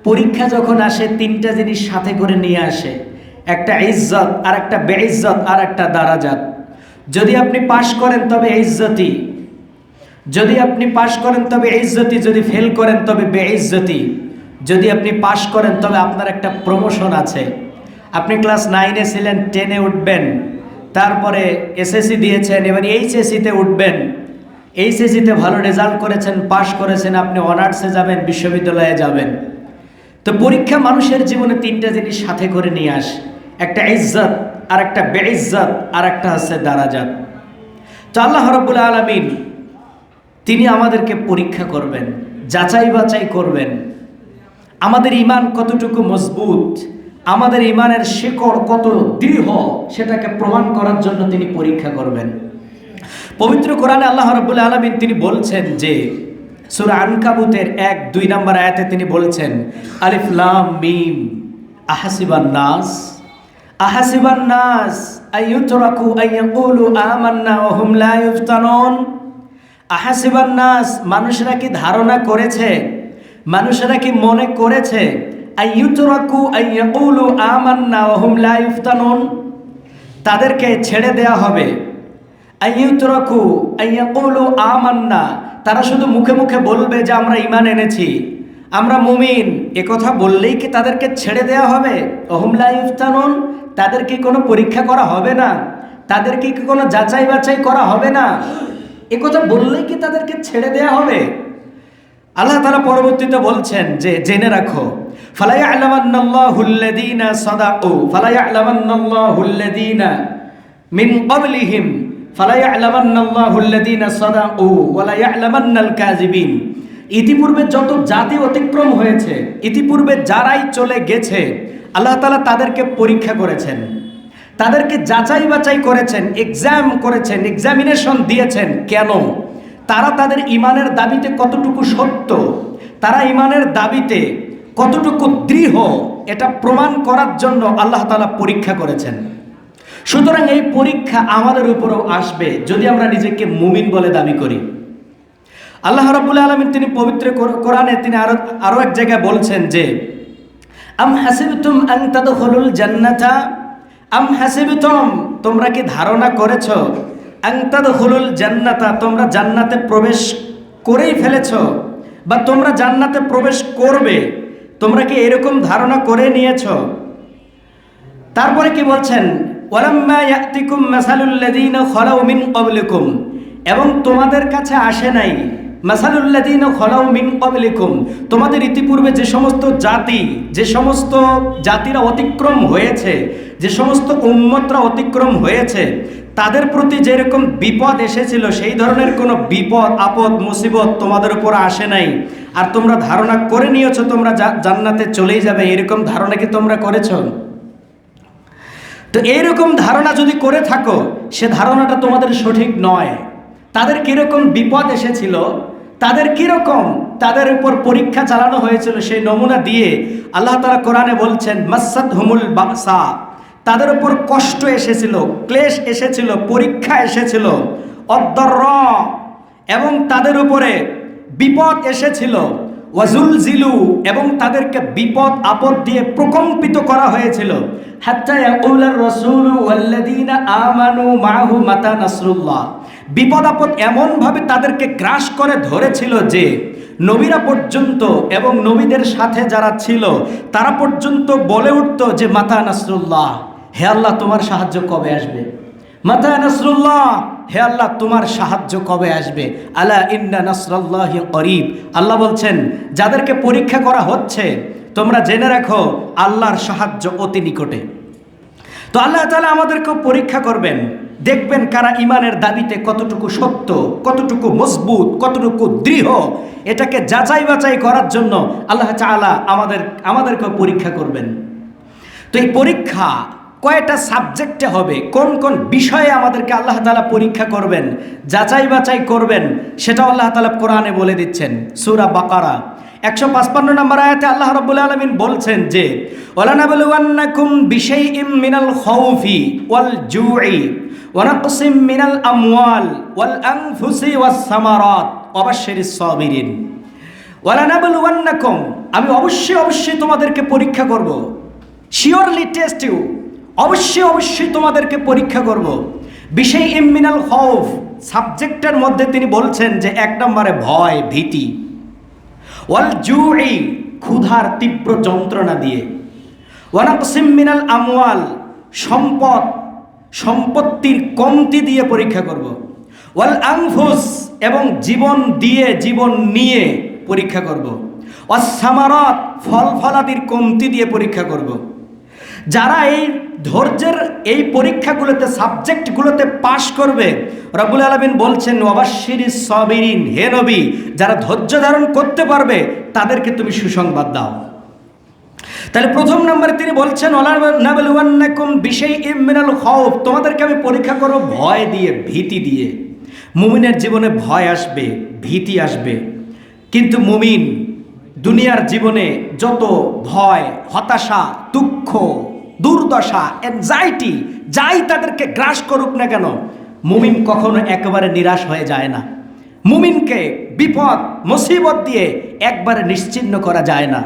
পরীক্ষা যখন আসে তিনটা জিনিস সাথে করে নিয়ে আসে, একটা ইজ্জত, আর একটা বেইজ্জত, আর একটা দারাজাত। যদি আপনি পাশ করেন তবে ইজ্জতি, যদি আপনি পাশ করেন তবে ইজ্জতি, যদি ফেল করেন তবে বেইজ্জতি। যদি আপনি পাশ করেন তবে আপনার একটা প্রমোশন আছে। আপনি ক্লাস 9-এ ছিলেন, 10-এ উঠবেন, তারপরে এসএসসি দিয়েছেন, এবার এইচএসসিতে উঠবেন। এইচএসসিতে ভালো রেজাল্ট করেছেন, পাশ করেছেন, আপনি অনার্সে যাবেন, বিশ্ববিদ্যালয়ে যাবেন। তো পরীক্ষা মানুষের জীবনে তিনটা জিনিস সাথে করে নিয়ে আসে, একটা ইজ্জত, আর একটা বেইজ্জত, আর একটা হচ্ছে দারাজাত। তো আল্লাহ রাব্বুল আলামিন তিনি আমাদেরকে পরীক্ষা করবেন, যাচাই বাছাই করবেন আমাদের ঈমান কতটুকু মজবুত, আমাদের ঈমানের শিকড় কত দৃঢ়, সেটাকে প্রমাণ করার জন্য তিনি পরীক্ষা করবেন। পবিত্র কোরআনে আল্লাহ রাব্বুল আলামিন তিনি বলছেন যে সূরা আনকাবুতের 1-2 নম্বর আয়াতে তিনি বলছেন, আলিফ লাম মিম আহাসিবান নাস আইয়ুতরাকু আইয়াকুলু আমান্না ওয়া হুম লা ইফতানুন। আহাসিবান নাস, মানুষেরা কি ধারণা করেছে, মানুষেরা কি মনে করেছে, আইয়ুতরাকু আইয়াকুলু আমান্না ওয়া হুম লা ইফতানুন, তাদেরকে ছেড়ে দেয়া হবে। আইয়ুতরাকু আইয়াকুলু আমান্না, তারা শুধু মুখে মুখে বলবে যে আমরা ঈমান এনেছি, আমরা মুমিন, একথা বললেই কি তাদেরকে ছেড়ে দেয়া হবে? ওয়া হুম লা ইফতানুন, তাদেরকে কোনো পরীক্ষা করা হবে না, তাদেরকে কি কোনো যাচাই বাছাই করা হবে না? একথা বললেই কি তাদেরকে ছেড়ে দেয়া হবে? আল্লাহ তাআলা পরবর্তীতে বলছেন যে জেনে রাখো, ফালা ইয়ালামান্নাল্লাহুল্লাযীনা সাদাকু ফালা ইয়ালামান্নাল্লাহুল্লাযীনা মিন ক্বাবলিহিম ফালা ইয়ালামান্নাল্লাহুল্লাযীনা সাদাকু ওয়া লা ইয়ালামান্নাল কাযিবিন। ইতিপূর্বে যত জাতি অতিক্রম হয়েছে, ইতিপূর্বে যারাই চলে গেছে, আল্লাহ তাআলা তাদেরকে পরীক্ষা করেছেন, তাদেরকে যাচাই বাছাই করেছেন, এক্সাম করেছেন, এক্সামিনেশন দিয়েছেন। কেন? তারা তাদের ঈমানের দাবিতে কতটুকু সত্য, তারা ঈমানের দাবিতে কতটুকু দৃঢ়, এটা প্রমাণ করার জন্য আল্লাহ তাআলা পরীক্ষা করেছেন। সুতরাং এই পরীক্ষা আমাদের উপরেও আসবে যদি আমরা নিজেকে মুমিন বলে দাবি করি। আল্লাহ রাব্বুল আলামিন তিনি পবিত্র কোরআনে তিনি আরো এক জায়গায় বলছেন যে আম হাসিবতুম আন তাদখুলুল জান্নাতা, আম হাসিবতুম, তোমরা কি ধারণা করেছো, আন তাদখুলুল জান্নাতা, তোমরা জান্নাতে প্রবেশ করেই ফেলেছো, বা তোমরা জান্নাতে প্রবেশ করবে, তোমরা কি এরকম ধারণা করে নিয়েছো? তারপরে কি বলছেন, ওয়ালাম্মা ইয়াতিকুম মাসালুল লাযীনা খালাউ মিন ক্বাবলিকুম, এবং তোমাদের কাছে আসে নাই মাসালুল লাযীনা খালাউ মিন ক্বাবলিকুম, তোমাদের ইতিপূর্বে যে সমস্ত জাতি, যে সমস্ত জাতিরা অতিক্রম হয়েছে, যে সমস্ত উম্মতরা অতিক্রম হয়েছে, তাদের প্রতি যেরকম বিপদ এসেছিল সেই ধরনের কোনো বিপদ আপদ মুসিবত তোমাদের উপর আসে নাই, আর তোমরা ধারণা করে নিয়েছো তোমরা জান্নাতে চলেই যাবে, এরকম ধারণা কি তোমরা করেছো? তো এইরকম ধারণা যদি করে থাকো, সে ধারণাটা তোমাদের সঠিক নয়। তাদের কিরকম বিপদ এসেছিল, তাদের কিরকম তাদের উপর পরীক্ষা চালানো হয়েছিল, সেই নমুনা দিয়ে আল্লাহ তাআলা কোরআনে বলছেন মাসাতহুমুল বাসা, তাদের উপর কষ্ট এসেছিল, ক্লেশ এসেছিল, পরীক্ষা এসেছিল, অদ্দর্র, এবং তাদের উপরে বিপদ এসেছিল, ওয়াজুলজিলু, এবং তাদেরকে বিপদ আপদ দিয়ে প্রকম্পিত করা হয়েছিল, হাত্তা ইয়াকুলার রাসূলু ওয়াল্লাযীনা আমানু মাআহু মাতা নাসরুল্লাহ, বিপদ আপদ এমনভাবে তাদেরকে গ্রাস করে ধরেছিল যে নবীরা পর্যন্ত এবং নবীদের সাথে যারা ছিল তারা পর্যন্ত বলে উঠত যে মাতা নাসরুল্লাহ, হে আল্লাহ তোমার সাহায্য কবে আসবে, মাতা নাসরুল্লাহ, হে আল্লাহ তোমার সাহায্য কবে আসবে, আলা ইন্না নাসরাল্লাহি করিব। আল্লাহ বলছেন যাদেরকে পরীক্ষা করা হচ্ছে তোমরা জেনে রাখো আল্লাহর সাহায্য অতি নিকটে। তো আল্লাহ তাআলা আমাদেরকেও পরীক্ষা করবেন, দেখবেন কারা ঈমানের দাবিতে কতটুকু সত্য, কতটুকু মজবুত, কতটুকু দৃঢ়, এটাকে যাচাই বাছাই করার জন্য আল্লাহ তাআলা আমাদেরকেও পরীক্ষা করবেন। তো এই পরীক্ষা কয়টা সাবজেক্টে হবে, কোন কোন বিষয়ে আমাদেরকে আল্লাহ তাআলা পরীক্ষা করবেন, যাচাই বাছাই করবেন, সেটা আল্লাহ তাআলা কোরআনে বলে দিচ্ছেন। সূরা বাকারা 155 নম্বর আয়াতে আল্লাহ রাব্বুল আলামিন বলছেন যে ওয়ালানাবলুওয়ান্নাকুম বিশাইইম মিনাল খাউফি ওয়াল জুই ওয়া নাকসিম মিনাল আমওয়াল ওয়াল আনফুসি ওয়াস সামারাত ওয়া বাশশিরিস সাবিরিন। ওয়ালানাবলুওয়ান্নাকুম, আমি অবশ্যই অবশ্যই তোমাদেরকে পরীক্ষা করব, শিওরলি টেস্ট ইউ, অবশ্যই অবশ্যই তোমাদেরকে পরীক্ষা করব। বিষয় মিনাল খৌফ, সাবজেক্টের মধ্যে তিনি বলছেন যে 1 নম্বরে ভয় ভীতি, ওয়াল জুই ক্ষুধার তীব্র যন্ত্রণা দিয়ে, ওয়ানাকসিম মিনাল আমওয়াল সম্পত্তির কমতি দিয়ে পরীক্ষা করব, ওয়াল আনফুস এবং জীবন দিয়ে জীবন নিয়ে পরীক্ষা করব, ওয়াস সামারাত ফল ফলাদির কমতি দিয়ে পরীক্ষা করব। যারা এই ধৈর্যের এই পরীক্ষাগুলোতে সাবজেক্টগুলোতে পাশ করবে, রব্বুল আলামিন বলছেন ওয়াবাশশিরিস সাবিরিন, হে নবী যারা ধৈর্য ধারণ করতে পারবে তাদেরকে তুমি সুসংবাদ দাও। তাহলে প্রথম নম্বরে তিনি বলছেন ওয়ালা নাবলুওয়ান্নাকুম বিশাইইম মিনাল খাউফ, তোমাদেরকে আমি পরীক্ষা করব ভয় দিয়ে ভীতি দিয়ে। মুমিনের জীবনে ভয় আসবে, ভীতি আসবে, কিন্তু মুমিন দুনিয়ার জীবনে যত ভয়, হতাশা, দুঃখ, দুর্দশা, অ্যাংজাইটি যাই তাদেরকে গ্রাস করুক না কেন, মুমিন কখনো একেবারে নিরাশ হয়ে যায় না। মুমিনকে বিপদ মুসিবত দিয়ে একবারে নিশ্চিহ্ন করা যায় না।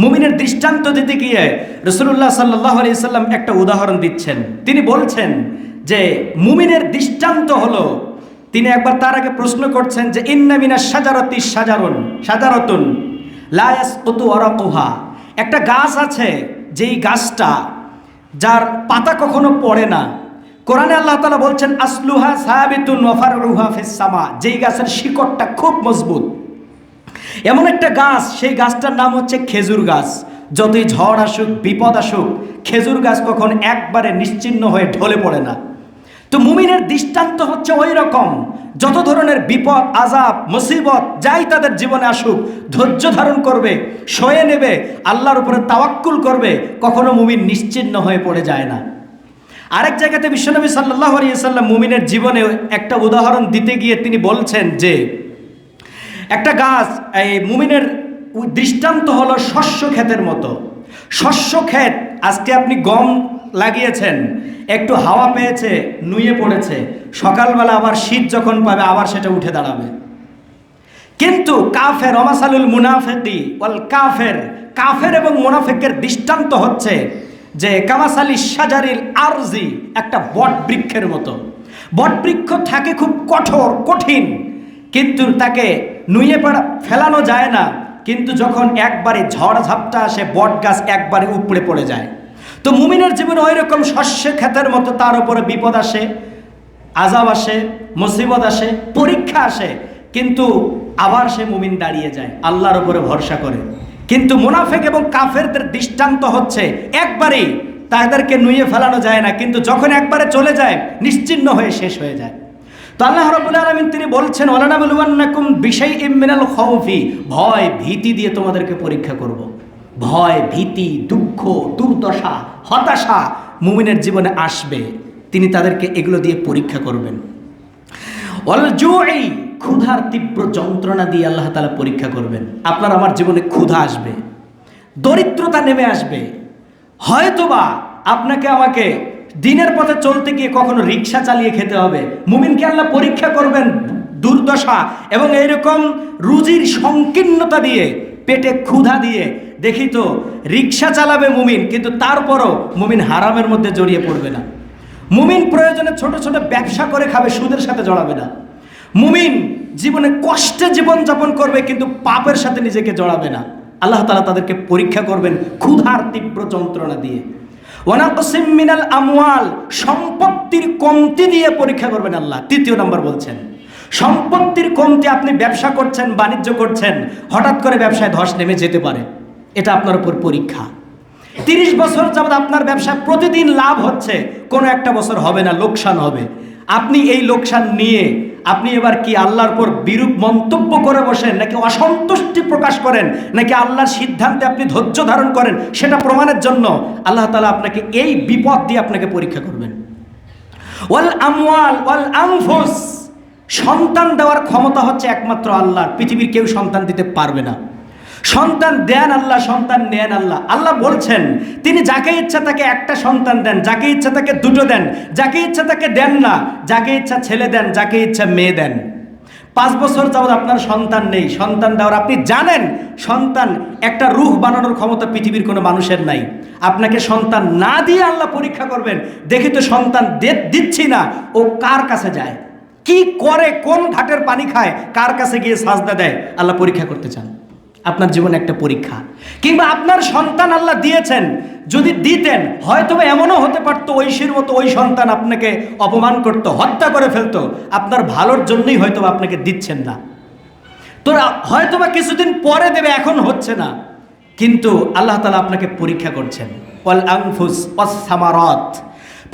মুমিনের দৃষ্টান্ত দিতে গিয়ে রাসূলুল্লাহ সাল্লাল্লাহু আলাইহি সাল্লাম একটা উদাহরণ দিচ্ছেন। তিনি বলছেন যে মুমিনের দৃষ্টান্ত হলো, তিনি একবার তার আগে প্রশ্ন করছেন যে ইন্না মিনাশ শাজারাতি শাজারাতুন লা ইয়াসকুতু ওয়ারাকুহা, একটা গাছ আছে যেই গাছটা যার পাতা কখনো পড়ে না। কোরআনে আল্লাহ তাআলা বলছেন আসলুহা সাবিতুন ওয়া ফারউহা ফিস সামা, যেই গাছের শিকড়টা খুব মজবুত। এমন একটা গাছ, সেই গাছটার নাম হচ্ছে খেজুর গাছ। যতই ঝড় আসুক, বিপদ আসুক, খেজুর গাছ কখন একবারে নিশ্চিহ্ন হয়ে ঢলে পড়ে না। তো মুমিনের দৃষ্টান্ত হচ্ছে ওই রকম, যত ধরনের বিপদ আযাব মুসিবত যাই তাদের জীবনে আসুক, ধৈর্য ধারণ করবে, সয়ে নেবে, আল্লাহর উপরে তাওয়াক্কুল করবে, কখনো মুমিন নিশ্চিহ্ন হয়ে পড়ে যায় না। আরেক জায়গাতে বিশ্বনবী সাল্লাল্লাহু আলাইহি ওয়াসাল্লাম মুমিনের জীবনে একটা উদাহরণ দিতে গিয়ে তিনি বলছেন যে একটা গাছ, এই মুমিনের দৃষ্টান্ত হলো শস্য ক্ষেতের মতো। শস্য ক্ষেত, আজকে আপনি গম লাগিয়েছেন, একটু হাওয়া পেয়েছে, নুয়ে পড়েছে, সকালবেলা আবার শীত যখন পাবে আবার সেটা উঠে দাঁড়াবে। কিন্তু কাফের ওমাসালুল মুনাফিকি ওয়াল কাফের, কাফের এবং মুনাফিকের দৃষ্টান্ত হচ্ছে যে কামাসালি শাজারিল আরজি, একটা বট বৃক্ষের মতো। বট বৃক্ষ থাকে খুব কঠোর কঠিন, কিন্তু তাকে নুয়ে ফেলানো যায় না, কিন্তু যখন একবারে ঝড় ঝাপটা আসে বট গাছ একবারে উপড়ে পড়ে যায়। তো মুমিনের জীবনে ওই রকম শস্য ক্ষেতের মতো, তার উপরে বিপদ আসে, আযাব আসে, মুসিবত আসে, পরীক্ষা আসে, কিন্তু আবার সে মুমিন দাঁড়িয়ে যায়, আল্লাহর উপরে ভরসা করে। কিন্তু মুনাফিক এবং কাফেরদের দৃষ্টান্ত হচ্ছে একবারেই তাদেরকে নুয়ে ফেলানো যায় না, কিন্তু যখন একবারে চলে যায় নিশ্চিহ্ন হয়ে শেষ হয়ে যায়। তো আল্লাহ রাব্বুল আলামিন তিনি বলছেন ওয়ালা নাবলুওয়ান্নাকুম বিশাইইম মিনাল খাউফি, ভয় ভীতি দিয়ে তোমাদেরকে পরীক্ষা করব। ভয় ভীতি দুঃখ দুর্দশা হতাশা মুমিনের জীবনে আসবে, তিনি তাদেরকে এগুলো দিয়ে পরীক্ষা করবেন। ওয়াল জুই, ক্ষুধার তীব্র যন্ত্রণা দিয়ে আল্লাহ তাআলা পরীক্ষা করবেন। আপনার আমার জীবনে ক্ষুধা আসবে, দরিদ্রতা নেমে আসবে, হয়তোবা আপনাকে আমাকে দিনের পথে চলতে গিয়ে কখনো রিক্সা চালিয়ে খেতে হবে। মুমিনকে আল্লাহ পরীক্ষা করবেন দুর্দশা এবং এইরকম রুজির সংকীর্ণতা দিয়ে, পেটে ক্ষুধা দিয়ে। দেখি তো রিক্সা চালাবে মুমিন, কিন্তু তারপরও মুমিন হারামের মধ্যে জড়িয়ে পড়বে না। মুমিন প্রয়োজনে ছোট ছোট ব্যবসা করে খাবে, সুদের সাথে জড়াবে না। মুমিন জীবনে কষ্টে জীবনযাপন করবে, কিন্তু পাপের সাথে নিজেকে জড়াবে না। আল্লাহ তাআলা তাদেরকে পরীক্ষা করবেন ক্ষুধার তীব্র যন্ত্রণা দিয়ে। ওয়ানাকসিম মিনাল আমওয়াল, সম্পত্তির কমতি দিয়ে পরীক্ষা করবেন আল্লাহ। তৃতীয় নাম্বার বলছেন সম্পত্তির কমতি। আপনি ব্যবসা করছেন, বাণিজ্য করছেন, হঠাৎ করে ব্যবসায় ধস নেমে যেতে পারে, এটা আপনার উপর পরীক্ষা। 30 বছর যাবত আপনার ব্যবসা প্রতিদিন লাভ হচ্ছে, কোনো একটা বছর হবে না, লোকসান হবে। আপনি এই লোকসান নিয়ে আপনি এবার কি আল্লাহর উপর বিরূপ মন্তব্য করে বসেন, নাকি অসন্তুষ্টি প্রকাশ করেন, নাকি আল্লাহর সিদ্ধান্তে আপনি ধৈর্য ধারণ করেন, সেটা প্রমাণের জন্য আল্লাহ তাআলা আপনাকে এই বিপদ দিয়ে আপনাকে পরীক্ষা করবেন। ওয়াল আমওয়াল ওয়াল আনফুস, সন্তান দেওয়ার ক্ষমতা হচ্ছে একমাত্র আল্লাহর, পৃথিবীর কেউ সন্তান দিতে পারবে না। সন্তান দেন আল্লাহ, সন্তান নেন আল্লাহ। আল্লাহ বলছেন তিনি যাকে ইচ্ছা তাকে একটা সন্তান দেন, যাকে ইচ্ছা তাকে দুটো দেন, যাকে ইচ্ছা তাকে দেন না, যাকে ইচ্ছা ছেলে দেন, যাকে ইচ্ছা মেয়ে দেন। 5 বছর যাবত আপনার সন্তান নেই, সন্তান দেওয়ার আপনি জানেন সন্তান একটা রূহ বানানোর ক্ষমতা পৃথিবীর কোনো মানুষের নাই। আপনাকে সন্তান না দিয়ে আল্লাহ পরীক্ষা করবেন, দেখি তো সন্তান দিচ্ছি না, ও কার কাছে যায়, কি করে, কোন ঘাটের পানি খায়, কার কাছে গিয়ে সাজদা দেয়, আল্লাহ পরীক্ষা করতে চান। আপনার জীবনে একটা পরীক্ষা। কিংবা আপনার সন্তান আল্লাহ দিয়েছেন, যদি দিতেন হয়তো এমনও হতে পারতো ঐশীর মতো ওই সন্তান আপনাকে অপমান করতো, হত্যা করে ফেলতো, আপনার ভালোর জন্যই হয়তো আপনাকে দিচ্ছেন না। তোরা হয়তোবা কিছুদিন পরে দেবে, এখন হচ্ছে না, কিন্তু আল্লাহ তাআলা আপনাকে পরীক্ষা করছেন। ওয়াল আনফুস ওয়াস সামারাত,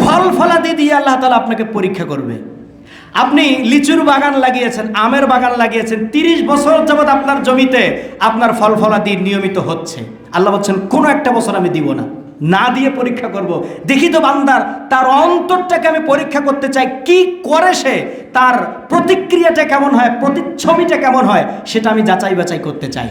ফল ফলাদি দিয়ে আল্লাহ তাআলা আপনাকে পরীক্ষা করবে। আপনি লিচুর বাগান লাগিয়েছেন, আমের বাগান লাগিয়েছেন, 30 বছর যাবত আপনার জমিতে আপনার ফল ফলাদি নিয়মিত হচ্ছে। আল্লাহ বলছেন কোনো একটা বছর আমি দিব না, না দিয়ে পরীক্ষা করব। দেখি তো বান্দার তার অন্তরটাকে আমি পরীক্ষা করতে চাই, কি করে সে, তার প্রতিক্রিয়াটা কেমন হয়, প্রতিচ্ছবিটা কেমন হয়, সেটা আমি যাচাই বাছাই করতে চাই।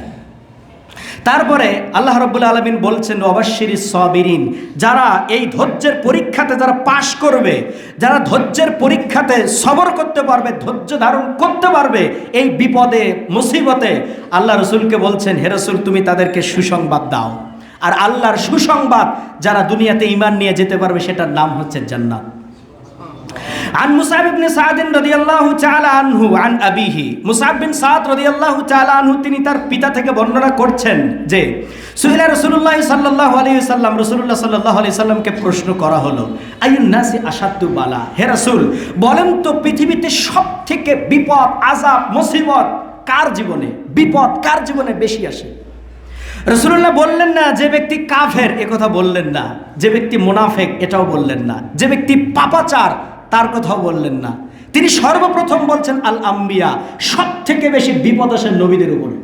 তারপরে আল্লাহ রাব্বুল আলামিন বলছেন ওয়াবাশশিরিস সাবিরিন, যারা এই ধৈর্যের পরীক্ষাতে যারা পাশ করবে, যারা ধৈর্যের পরীক্ষাতে সবর করতে পারবে, ধৈর্য ধারণ করতে পারবে এই বিপদে মুসিবতে, আল্লাহ রাসূলকে বলছেন হে রাসূল তুমি তাদেরকে সুসংবাদ দাও। আর আল্লাহর সুসংবাদ যারা দুনিয়াতে ঈমান নিয়ে যেতে পারবে সেটার নাম হচ্ছে জান্নাত। عن مصعب بن سعد رضي الله تعالى عنه عن أبيه, মুসআব বিন সাদ রাদিয়াল্লাহু তাআলা আনহু তিনি তার পিতা থেকে বর্ণনা করছেন যে সুইলা রাসূলুল্লাহ সাল্লাল্লাহু আলাইহি ওয়াসাল্লাম, রাসূলুল্লাহ সাল্লাল্লাহু আলাইহি সাল্লামকে প্রশ্ন করা হলো আইয়ুন নাসি আশাদ্দু বালা, হে রাসূল বলেন তো পৃথিবীতে সবথেকে বিপদ, আযাব, মুসিবত কার জীবনে, বিপদ কার জীবনে বেশি আসে? রাসূলুল্লাহ বললেন না যে ব্যক্তি কাফের, একথা বললেন না, যে ব্যক্তি মুনাফিক এটাও বললেন না, যে ব্যক্তি পাপাচার তার কথাও বললেন না। তিনি সর্বপ্রথম বলছেন আল আম্বিয়া, সব থেকে বেশি বিপদ আসে নবীদের উপরে।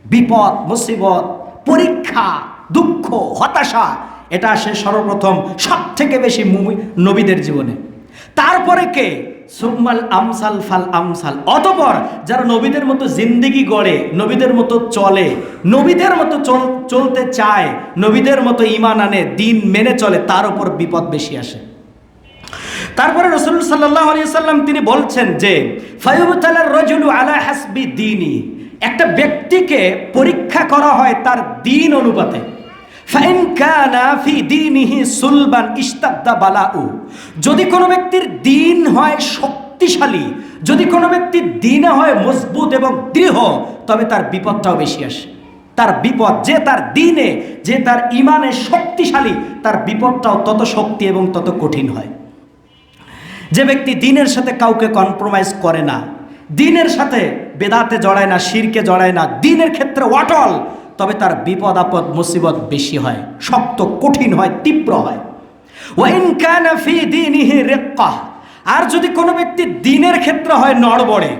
বিপদ, মুসিবত, পরীক্ষা, দুঃখ, হতাশা এটা আসে সর্বপ্রথম সব থেকে বেশি নবীদের জীবনে। তারপরে কে? সুম্মাল আমসাল ফাল আমসাল, অতঃপর যারা নবীদের মতো জিন্দেগি গড়ে, নবীদের মতো চলে, নবীদের মতো চলতে চায়, নবীদের মতো ঈমান আনে, দিন মেনে চলে, তার উপর বিপদ বেশি আসে। তারপরে রাসূল সাল্লাল্লাহু আলাইহি ওয়াসাল্লাম তিনি বলছেন যে ফায়ুবতালার রাজুলু আলা হাসবি দীনি, একটা ব্যক্তিকে পরীক্ষা করা হয় তার দ্বীন অনুপাতে। ফাইন কানা ফি দীনিহি সুলবান ইশতাদ্দা বালাউ, যদি কোনো ব্যক্তির দ্বীন হয় শক্তিশালী, যদি কোনো ব্যক্তির দ্বীনে হয় মজবুত এবং দৃঢ়, তবে তার বিপদটাও বেশি আসে। তার বিপদ, যে তার দ্বীনে, যে তার ঈমানে শক্তিশালী, তার বিপদটাও তত শক্তি এবং তত কঠিন হয়। যে ব্যক্তি দ্বীনের সাথে কাউকে কম্প্রোমাইজ করে না, দ্বীনের সাথে বেদাতে জড়ায় না, শিরকে জড়ায় না, দ্বীনের ক্ষেত্রে অটল, তবে তার বিপদ আপদ মুসিবত বেশি হয়, শক্ত, কঠিন হয়, তীব্র হয়। ওয়াইন কানা ফি দীনিহি রিক্কা, আর যদি কোনো ব্যক্তি দ্বীনের ক্ষেত্রে হয় নড়বড়ে,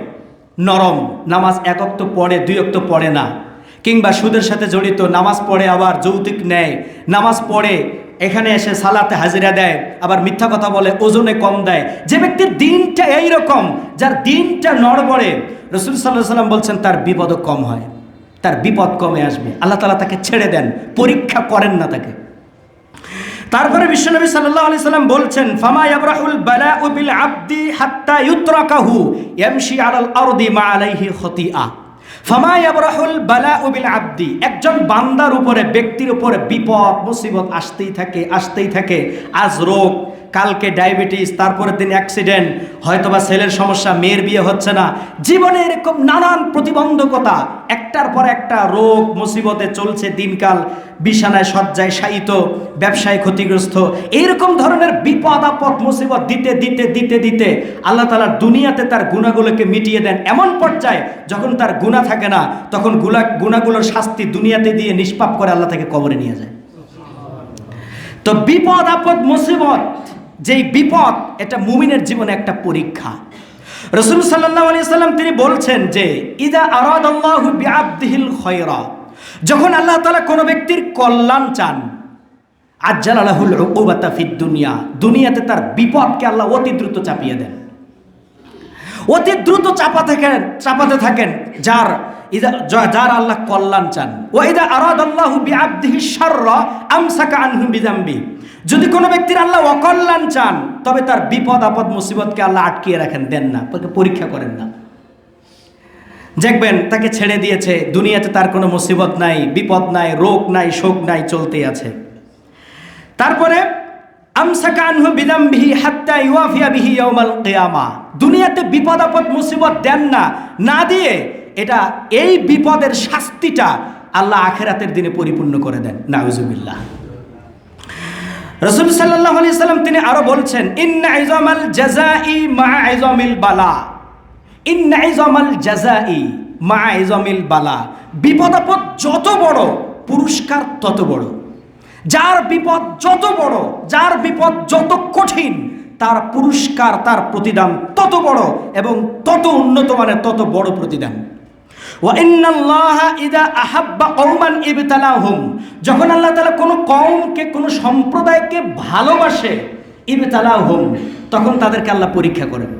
নরম, নামাজ 1 ওয়াক্ত পড়ে 2 ওয়াক্ত পড়ে না, কিংবা সুদের সাথে জড়িত, নামাজ পড়ে আবার যৌতুক নেয়, নামাজ পড়ে এখানে এসে সালাতে হাজিরা দেয়, আবার মিথ্যা কথা বলে, ওজনে কম দেয়, যে ব্যক্তির দিনটা এইরকম, যার দিনটা নড়বড়ে, রাসূল সাল্লাল্লাহু আলাইহি ওয়াসাল্লাম বলছেন তার বিপদও কম হয়, তার বিপদ কমে আসবে। আল্লাহ তাআলা তাকে ছেড়ে দেন, পরীক্ষা করেন না তাকে। তারপরে বিশ্বনবী সাল্লাল্লাহু আলাইহি ওয়াসাল্লাম বলছেন ফামা ইয়াবরাহুল বালাউ বিল আবদি হাত্তা ইউতরাকাহু ইয়ামশি আলাল আরদি মা আলাইহি খতিআ। ফামা ইয়াবরাহুল বালাউ বিল আবদি, একজন বান্দার উপরে, ব্যক্তির উপরে বিপদ মুসিবত আসতেই থাকে, আসতেই থাকে। আজ রোগ, কালকে ডায়াবেটিস, তারপরের দিন অ্যাক্সিডেন্ট, হয়তোবা ছেলের সমস্যা, মেয়ের বিয়ে হচ্ছে না, জীবনে এরকম নানান প্রতিবন্ধকতা, একটার পর একটা রোগ মুসিবতে চলছে দিনকাল, বিছানায় শয্যায় শায়িত, ব্যবসায় ক্ষতিগ্রস্ত, এইরকম ধরনের বিপদ আপদ মুসিবত দিতে দিতে দিতে দিতে আল্লাহ তাআলা দুনিয়াতে তার গুনাহগুলোকে মিটিয়ে দেন। এমন পর্যায়ে যখন তার গুনাহ থাকে না, তখন গুনাহগুলোর শাস্তি দুনিয়াতে দিয়ে নিষ্পাপ করে আল্লাহ তাকে কবরে নিয়ে যায়। তো বিপদ আপদ মুসিবত, যেই বিপদ, এটা মুমিনের জীবনে একটা পরীক্ষা। রাসূল সাল্লাল্লাহু আলাইহি ওয়াসাল্লাম তিনি বলছেন যে ইযা আরাদাল্লাহু বিআবদিহিল খায়রা, যখন আল্লাহ তাআলা কোনো ব্যক্তির কল্যাণ চান, আজ্জালা লাহুল উকুবাতা ফিদ দুনিয়া, দুনিয়াতে তার বিপদকে আল্লাহ অতি দ্রুত চাপিয়ে দেন, অতি দ্রুত চাপাতে থাকেন যার আল্লাহ কল্যাণ চান। ওয়া ইযা আরাদাল্লাহু বিআবদিহিশ শাররা আমসাকা আনহু বিযামবি, যদি কোনো ব্যক্তির আল্লাহ অকল্যাণ চান, তবে তার বিপদ আপদ মুসিবতকে আল্লাহ আটকিয়ে রাখেন, দেন না, পরীক্ষা করেন না। দেখবেন তাকে ছেড়ে দিয়েছে, দুনিয়াতে তার কোনো মুসিবত নাই, বিপদ নাই, রোগ নাই, শোক নাই, চলতেই আছে। তারপরে আমসাকা আনহু বিদামবিহি হাত্তা ইউয়াফিয়া বিহি ইয়াউমাল কিয়ামা, দুনিয়াতে বিপদ আপদ মুসিবত দেন না, না দিয়ে এটা এই বিপদের শাস্তিটা আল্লাহ আখিরাতের দিনে পরিপূর্ণ করে দেন। নাউজুবিল্লাহ। রাসূল সাল্লাল্লাহু আলাইহি সাল্লাম তিনি আরো বলছেন, ইন্না ইজামাল জাযাই মা ইজামিল বালা, ইন্না ইজামাল জাযাই মা ইজামিল বালা, বিপদ আপদ যত বড় পুরস্কার তত বড়। যার বিপদ যত বড়, যার বিপদ যত কঠিন, তার পুরস্কার, তার প্রতিদান তত বড় এবং তত উন্নত মানের, তত বড় প্রতিদান। ওয়া ইন্নাল্লাহা ইযা আহাব্বা কওমান ইবতালাহুম, যখন আল্লাহ তাআলা কোনো কওমকে, কোনো সম্প্রদায়কে ভালোবাসে, ইবতালাহুম, তখন তাদেরকে আল্লাহ পরীক্ষা করেন।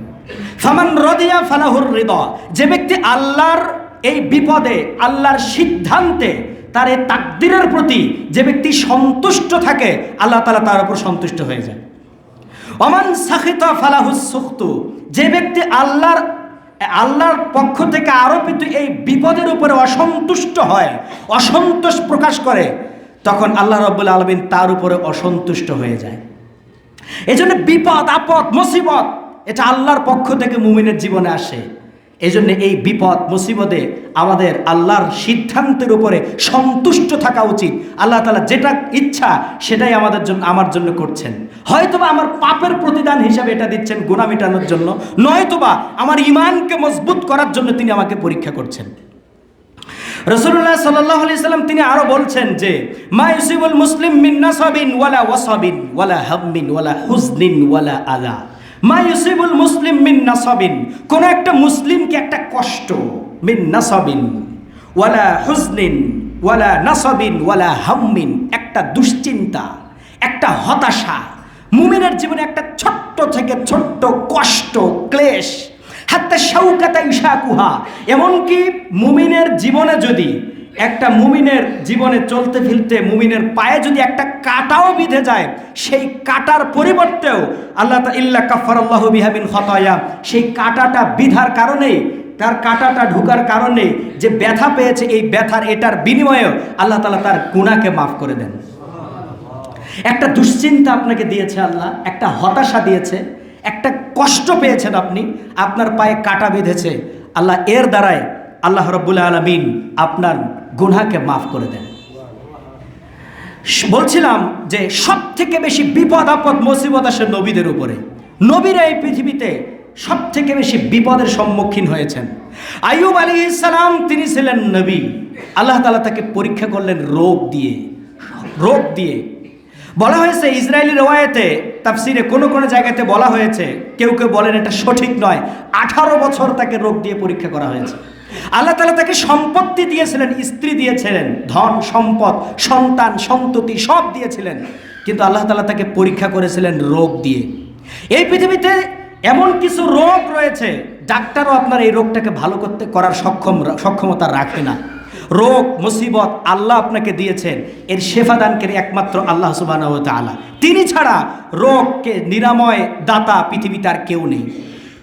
ফামান রাদিয়া ফালাহুর রিদা, যে ব্যক্তি আল্লাহর এই বিপদে, আল্লাহর সিদ্ধান্তে, তার এই তাকদীরের প্রতি যে ব্যক্তি সন্তুষ্ট থাকে, আল্লাহ তাআলা তার উপর সন্তুষ্ট হয়ে যায়। ওমান সাখিতা ফালাহুস সুখতু, যে ব্যক্তি আল্লাহর পক্ষ থেকে আরোপিত এই বিপদের উপরে অসন্তুষ্ট হয়, অসন্তোষ প্রকাশ করে, তখন আল্লাহ রাব্বুল আলামিন তার উপরে অসন্তুষ্ট হয়ে যায়। এজন্য বিপদ আপদ মুসিবত এটা আল্লাহর পক্ষ থেকে মুমিনের জীবনে আসে। এজন্য এই বিপদ মুসিবতে আমাদের আল্লাহর সিদ্ধান্তের উপরে সন্তুষ্ট থাকা উচিত। আল্লাহ তাআলা যেটা ইচ্ছা সেটাই আমাদের জন্য, আমার জন্য করছেন। হয়তোবা আমার পাপের প্রতিদান হিসাবে এটা দিচ্ছেন গুনাহ মেটানোর জন্য, নয়তোবা আমার ঈমানকে মজবুত করার জন্য তিনি আমাকে পরীক্ষা করছেন। রাসূলুল্লাহ সাল্লাল্লাহু আলাইহি সাল্লাম তিনি আরো বলছেন যে, মা ইউসিবুল মুসলিম মিন নাসাবিন ওয়ালা ওয়াসাবিন ওয়ালা হাম্মিন ওয়ালা হুজনিন ওয়ালা আযা, মা ইউসিবুল মুসলিম মিন নাসাবিন, কোন একটা মুসলিমকে একটা কষ্ট, মিন নাসাবিন ওয়ালা হুজনিন ওয়ালা নাসাবিন ওয়ালা হাম্মিন, একটা দুশ্চিন্তা, একটা হতাশা, মুমিনের জীবনে একটা ছোট্ট থেকে ছোট্ট কষ্ট, ক্লেশ, হাত্তা শাউকাতা ইশাকুহা, এমনকি মুমিনের জীবনে যদি একটা, মুমিনের জীবনে চলতে ফিরতে মুমিনের পায়ে যদি একটা কাঁটাও বিঁধে যায়, সেই কাঁটার পরিবর্তেও আল্লাহ ইল্লা কাফারাল্লাহু বিহা মিন খাতায়া, সেই কাঁটাটা বিধার কারণে, তার কাঁটাটা ঢোকার কারণে যে ব্যথা পেয়েছে, এই ব্যথার এটার বিনিময়েও আল্লাহ তাআলা তার গুনাহকে মাফ করে দেন। একটা দুশ্চিন্তা আপনাকে দিয়েছে আল্লাহ, একটা হতাশা দিয়েছে, একটা কষ্ট পেয়েছেন আপনি, আপনার পায়ে কাঁটা বেঁধেছে, আল্লাহ এর দ্বারাই আল্লাহ রাব্বুল আলামিন আপনার গুনাহকে মাফ করে দেন। বলছিলাম যে সব থেকে বেশি বিপদ আপদ মুসিবত আসে নবীদের উপরে। নবীরা এই পৃথিবীতে সব থেকে বেশি বিপদের সম্মুখীন হয়েছেন। আইয়ুব আলাইহিস সালাম তিনি ছিলেন নবী, আল্লাহ তাআলা তাকে পরীক্ষা করলেন রোগ দিয়ে। রোগ দিয়ে বলা হয়েছে, ইসরায়েলি রওয়ায়েতে তাফসিরে কোন কোন জায়গাতে বলা হয়েছে, কেউ কেউ বলেন এটা সঠিক নয়, 18 বছর তাকে রোগ দিয়ে পরীক্ষা করা হয়েছে। আল্লাহ তাআলা তাকে সম্পত্তি দিয়েছিলেন, স্ত্রী দিয়েছিলেন, ধন সম্পদ, সন্তান সন্ততি সব দিয়েছিলেন, কিন্তু আল্লাহ তাআলা তাকে পরীক্ষা করেছিলেন রোগ দিয়ে। এই পৃথিবীতে এমন কিছু রোগ রয়েছে, ডাক্তারও আপনার এই রোগটাকে ভালো করার সক্ষমতা রাখে না। রোগ মুসিবত আল্লাহ আপনাকে দিয়েছেন, এর শেফাদানকারী একমাত্র আল্লাহ সুবহানাহু ওয়া তাআলা। তিনি ছাড়া রোগকে নিরাময় দাতা পৃথিবীতে আর কেউ নেই।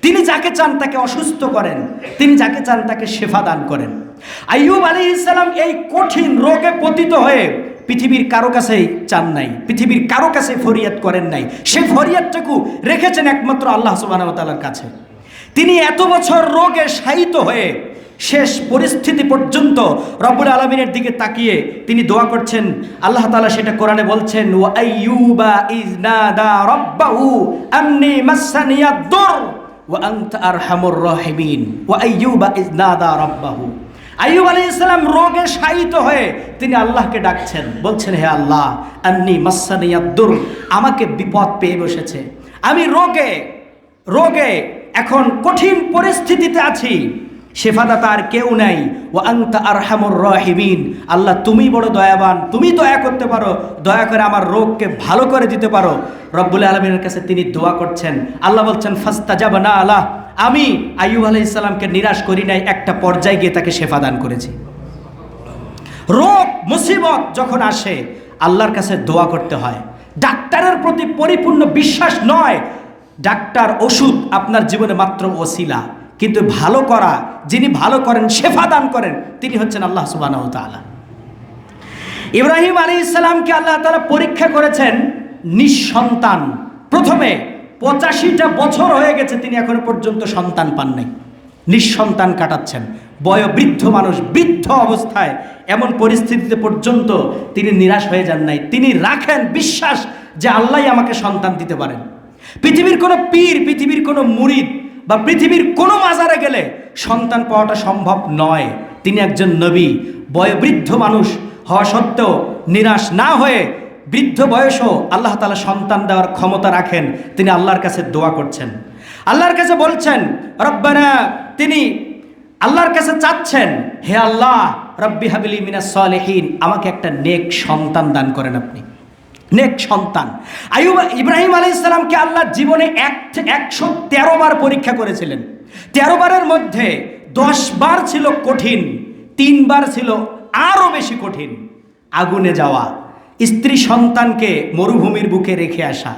তিনি যাকে চান তাকে অসুস্থ করেন, তিনি যাকে চান তাকে শেফা দান করেন। আইয়ুব আলাইহিস সালাম এই কঠিন রোগে পতিত হয়ে পৃথিবীর কারো কাছেই চান নাই, পৃথিবীর কারো কাছে ফরিয়াদ করেন নাই, সেই ফরিয়াদটুকু রেখেছেন একমাত্র আল্লাহ সুবহানাহু ওয়া তাআলার কাছে। তিনি এত বছর রোগে শায়িত হয়ে শেষ পরিস্থিতি পর্যন্ত রব্বুল আলামিনের দিকে তাকিয়ে তিনি দোয়া করছেন। আল্লাহ তাআলা সেটা কোরআনে বলছেন, ওয়া আইয়ুবা ইয নাদা রাব্বাহু আন্নী মাসসানিয়াদ দুর ওয়া আনতা আরহামুর রাহিমিন, ওয়া আইয়ুবা ইয নাদা রাব্বাহু। আইয়ুব আলাইহিস সালাম রোগে শায়িত হয়ে তিনি আল্লাহকে ডাকছেন, বলছেন, হে আল্লাহ, আন্নী মাসসানিয়াদ দুর, আমাকে বিপদ পেয়ে বসেছে, আমি রোগে এখন কঠিন পরিস্থিতিতে আছি, শেফাদাতা আর কেউ নাই, ওয়া আনতা আরহামুর রাহিমিন, আল্লাহ তুমি বড় দয়াবান, তুমি দয়া করতে পারো, দয়া করে আমার রোগকে ভালো করে দিতে পারো। রব্বুল আলামিনের কাছে তিনি দোয়া করছেন। আল্লাহ বলছেন, ফাস্তাজাবনা লাহ, আমি আইয়ুব আলাইহিস সালামকে নিরাশ করি নাই, একটা পর্যায়ে গিয়ে তাকে শেফা দান করেছি। রোগ মুসিবত যখন আসে আল্লাহর কাছে দোয়া করতে হয়। ডাক্তারের প্রতি পরিপূর্ণ বিশ্বাস নয়, ডাক্তার ওষুধ আপনার জীবনে মাত্র ওসিলা, কিন্তু ভালো করা, যিনি ভালো করেন, শেফা দান করেন, তিনি হচ্ছেন আল্লাহ সুবহানাহু ওয়া তাআলা। ইব্রাহিম আলাইহিস সালামকে আল্লাহ তাআলা পরীক্ষা করেছেন নিঃসন্তান। প্রথমে 85টা বছর হয়ে গেছে, তিনি এখনো পর্যন্ত সন্তান পান নাই, নিঃসন্তান কাটাচ্ছেন। বয়োবৃদ্ধ মানুষ, বৃদ্ধ অবস্থায় এমন পরিস্থিতিতে পর্যন্ত তিনি নিরাশ হয়ে যান নাই। তিনি রাখেন বিশ্বাস যে আল্লাহই আমাকে সন্তান দিতে পারেন। পৃথিবীর কোনো পীর, পৃথিবীর কোনো মুরিদ বা পৃথিবীর কোনো মাজারে গেলে সন্তান পাওয়াটা সম্ভব নয়। তিনি একজন নবী, বয়োবৃদ্ধ মানুষ হওয়া সত্ত্বেও নিরাশ না হয়ে বৃদ্ধ বয়সও আল্লাহ তাআলা সন্তান দেওয়ার ক্ষমতা রাখেন। তিনি আল্লাহর কাছে দোয়া করছেন, আল্লাহর কাছে বলছেন রব্বানা, তিনি আল্লাহর কাছে চাচ্ছেন, হে আল্লাহ রব্বি হাবিলি মিনাস সালিহিন, আমাকে একটা নেক সন্তান দান করেন আপনি, নেক সন্তান। ইব্রাহিম আলাইহিস সালামকে আল্লাহ জীবনে 113 বার পরীক্ষা করেছিলেন। 13 বারের মধ্যে 10 বার ছিল কঠিন, 3 বার ছিল আরো বেশি কঠিন। আগুনে যাওয়া, স্ত্রী সন্তানকে মরুভূমির বুকে রেখে আসা,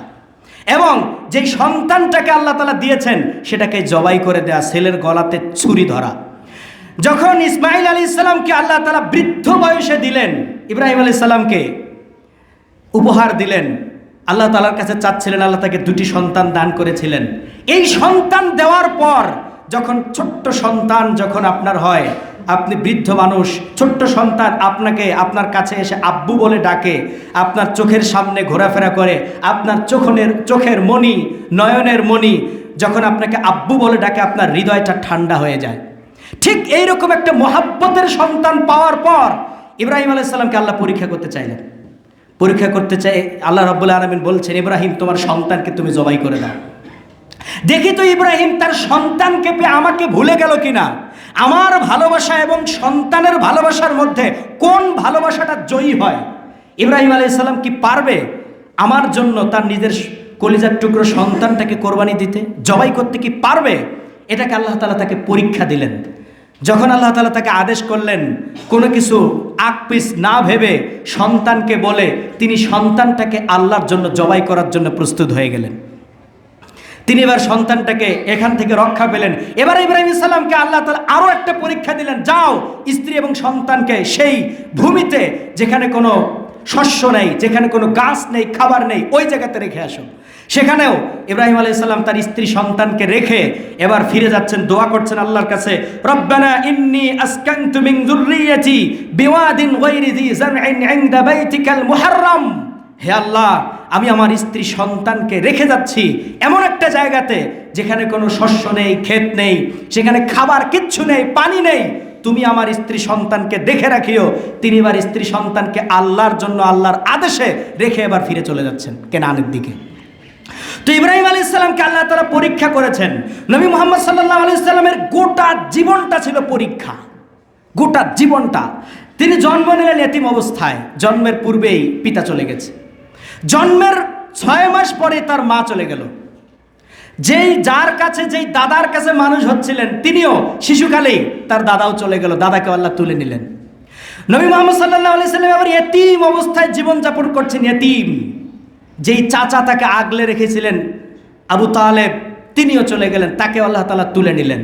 এবং যেই সন্তানটাকে আল্লাহ তাআলা দিয়েছেন সেটাকে জবাই করে দেয়া, ছেলের গলাতে ছুরি ধরা। যখন ইসমাইল আলাইহিস সালামকে আল্লাহ তাআলা বৃদ্ধ বয়সে দিলেন, ইব্রাহিম আলাইহিস সালামকে উপহার দিলেন, আল্লাহ তাআলার কাছে চাচ্ছিলেন, আল্লাহ তাকে 2টি সন্তান দান করেছিলেন। এই সন্তান দেওয়ার পর যখন ছোট্ট সন্তান যখন আপনার হয়, আপনি বৃদ্ধ মানুষ, ছোট্ট সন্তান আপনাকে আপনার কাছে এসে আব্বু বলে ডাকে, আপনার চোখের সামনে ঘোরাফেরা করে, আপনার চোখের মণি, নয়নের মণি যখন আপনাকে আব্বু বলে ডাকে, আপনার হৃদয়টা ঠান্ডা হয়ে যায়। ঠিক এইরকম একটা মহাব্বতের সন্তান পাওয়ার পর ইব্রাহিম আলাইহিস সালামকে আল্লাহ পরীক্ষা করতে চাইলেন। পরীক্ষা করতে চাই আল্লাহ রাব্বুল আলামিন বলছেন, ইব্রাহিম তোমার সন্তানকে তুমি জবাই করে দাও। দেখি তো ইব্রাহিম তার সন্তানকে পেয়ে আমাকে ভুলে গেল কিনা। আমার ভালোবাসা এবং সন্তানের ভালোবাসার মধ্যে কোন ভালোবাসাটা জয়ী হয়? ইব্রাহিম আলাইহিস সালাম কি পারবে আমার জন্য তার নিজের কলিজার টুকরো সন্তানটাকে কোরবানি দিতে, জবাই করতে কি পারবে? এটাকে আল্লাহ তাআলা তাকে পরীক্ষা দিলেন। যখন আল্লাহ তাআলা তাকে আদেশ করলেন, কোনো কিছু আকপিস না ভেবে সন্তানকে বলে তিনি সন্তানটাকে আল্লাহর জন্য জবাই করার জন্য প্রস্তুত হয়ে গেলেন। তিনি এবার সন্তানটাকে এখান থেকে রক্ষা পেলেন। এবার ইব্রাহিম সালামকে আল্লাহ তাআলা আরও একটা পরীক্ষা দিলেন, যাও স্ত্রী এবং সন্তানকে সেই ভূমিতে যেখানে কোনো শস্য নেই, যেখানে কোনো গাছ নেই, খাবার নেই, ওই জায়গাতে রেখে আসো। সেখানেও ইব্রাহিম আলাইহিস সালাম তার স্ত্রী সন্তানকে রেখে এবার ফিরে যাচ্ছেন, দোয়া করছেন আল্লাহর কাছে, রব্বানা ইন্নী আসকানতু মিন যুররিয়াতি বিওয়াদিন গায়রি যি জারইন ইনদা বাইতিকাল মুহাররম। হে আল্লাহ, আমি আমার স্ত্রী সন্তানকে রেখে যাচ্ছি এমন একটা জায়গাতে যেখানে কোনো শস্য নেই, ক্ষেত নেই, সেখানে খাবার কিচ্ছু নেই, পানি নেই, তুমি আমার স্ত্রী সন্তানকে দেখে রাখিও। তিনি এবার স্ত্রী সন্তানকে আল্লাহর জন্য আল্লাহর আদেশে রেখে এবার ফিরে চলে যাচ্ছেন কেনানের দিকে। তো ইব্রাহিম আলাইহিস সালামকে আল্লাহ তাআলা পরীক্ষা করেছেন। নবী মুহাম্মদ সাল্লাল্লাহু আলাইহি সাল্লামের গোটা জীবনটা ছিল পরীক্ষা, গোটা জীবনটা। তিনি জন্ম নিলেন এতিম অবস্থায়, জন্মের পূর্বেই পিতা চলে গেছে। জন্মের 6 মাস পরে তার মা চলে গেল। যার কাছে, যেই দাদার কাছে মানুষ হচ্ছিলেন, তিনিও শিশুকালেই তার দাদাও চলে গেল, দাদাকে আল্লাহ তুলে নিলেন। নবী মুহাম্মদ সাল্লাল্লাহু আলাইহি সাল্লাম আবার এতিম অবস্থায় জীবনযাপন করছেন, এতিম। যেই চাচা তাকে আগলে রেখেছিলেন আবু তালেব, তিনিও চলে গেলেন, তাকে আল্লাহ তাআলা তুলে নিলেন।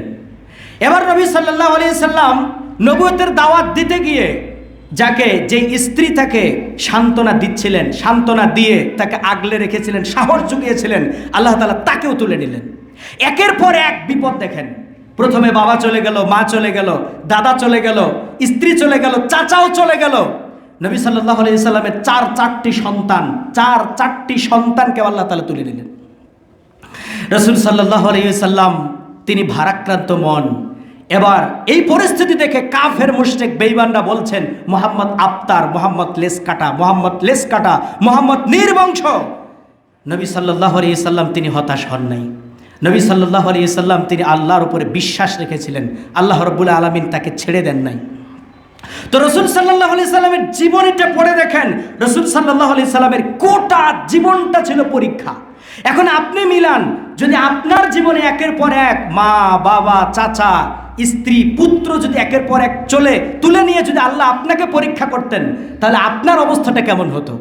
এবার নবী সাল্লাল্লাহু আলাইহি সাল্লাম নবুয়তের দাওয়াত দিতে গিয়ে যেই স্ত্রী তাকে সান্ত্বনা দিচ্ছিলেন, সান্ত্বনা দিয়ে তাকে আগলে রেখেছিলেন, সাহস জুগিয়েছিলেন, আল্লাহ তাআলা তাকেও তুলে নিলেন। একের পর এক বিপদ দেখেন। প্রথমে বাবা চলে গেল, মা চলে গেল, দাদা চলে গেল, স্ত্রী চলে গেল, চাচাও চলে গেল। নবী সাল্লাল্লাহু আলাইহি সাল্লামের 4টি সন্তান, 4টি সন্তানকে আল্লাহ তাআলা তুলে নিলেন। রাসূল সাল্লাল্লাহু আলাইহি সাল্লাম তিনি ভারাক্রান্ত মন। এবার এই পরিস্থিতি দেখে কাফের মুশরিক বেঈমানরা বলছেন, মুহাম্মদ আফতার, মুহাম্মদ লেস কাটা, মুহাম্মদ লেস কাটা, মুহাম্মদ নির্বংশ। নবী সাল্লাল্লাহু আলাইহি সাল্লাম তিনি হতাশ হন নাই। নবী সাল্লাল্লাহু আলাইহি সাল্লাম তিনি আল্লাহর উপরে বিশ্বাস রেখেছিলেন, আল্লাহ রাব্বুল আলামিন তাকে ছেড়ে দেন নাই। তো রাসূল সাল্লাল্লাহু আলাইহি সাল্লামের জীবনীটা পড়ে দেখেন, রাসূল সাল্লাল্লাহু আলাইহি সাল্লামের গোটা জীবনটা ছিল পরীক্ষা। এখন আপনি মিলান, যদি আপনার জীবনে একের পর এক মা, বাবা, চাচা, স্ত্রী, পুত্র যদি একের পর এক তুলে নিয়ে যদি আল্লাহ আপনাকে পরীক্ষা করতেন, তাহলে আপনার অবস্থাটা কেমন হতো?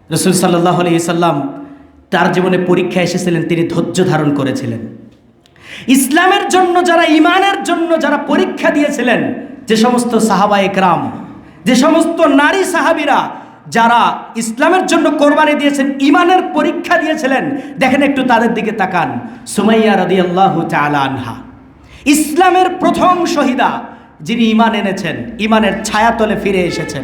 রাসূল সাল্লাল্লাহু আলাইহি সাল্লাম তার জীবনে পরীক্ষা এসেছিলেন, তিনি ধৈর্য ধারণ করেছিলেন। ইসলামের জন্য যারা, ইমানের জন্য যারা পরীক্ষা দিয়েছিলেন, যে সমস্ত সাহাবা একরাম, যে সমস্ত নারী সাহাবীরা যারা ইসলামের জন্য কোরবানি দিয়েছেন, ইমানের পরীক্ষা দিয়েছিলেন, দেখেন একটু তাদের দিকে তাকান। সুমাইয়া রাদিয়াল্লাহু তাআলা আনহা, ইসলামের প্রথম শহীদা, যিনি ইমান এনেছেন, ইমানের ছায়াতলে ফিরে এসেছেন,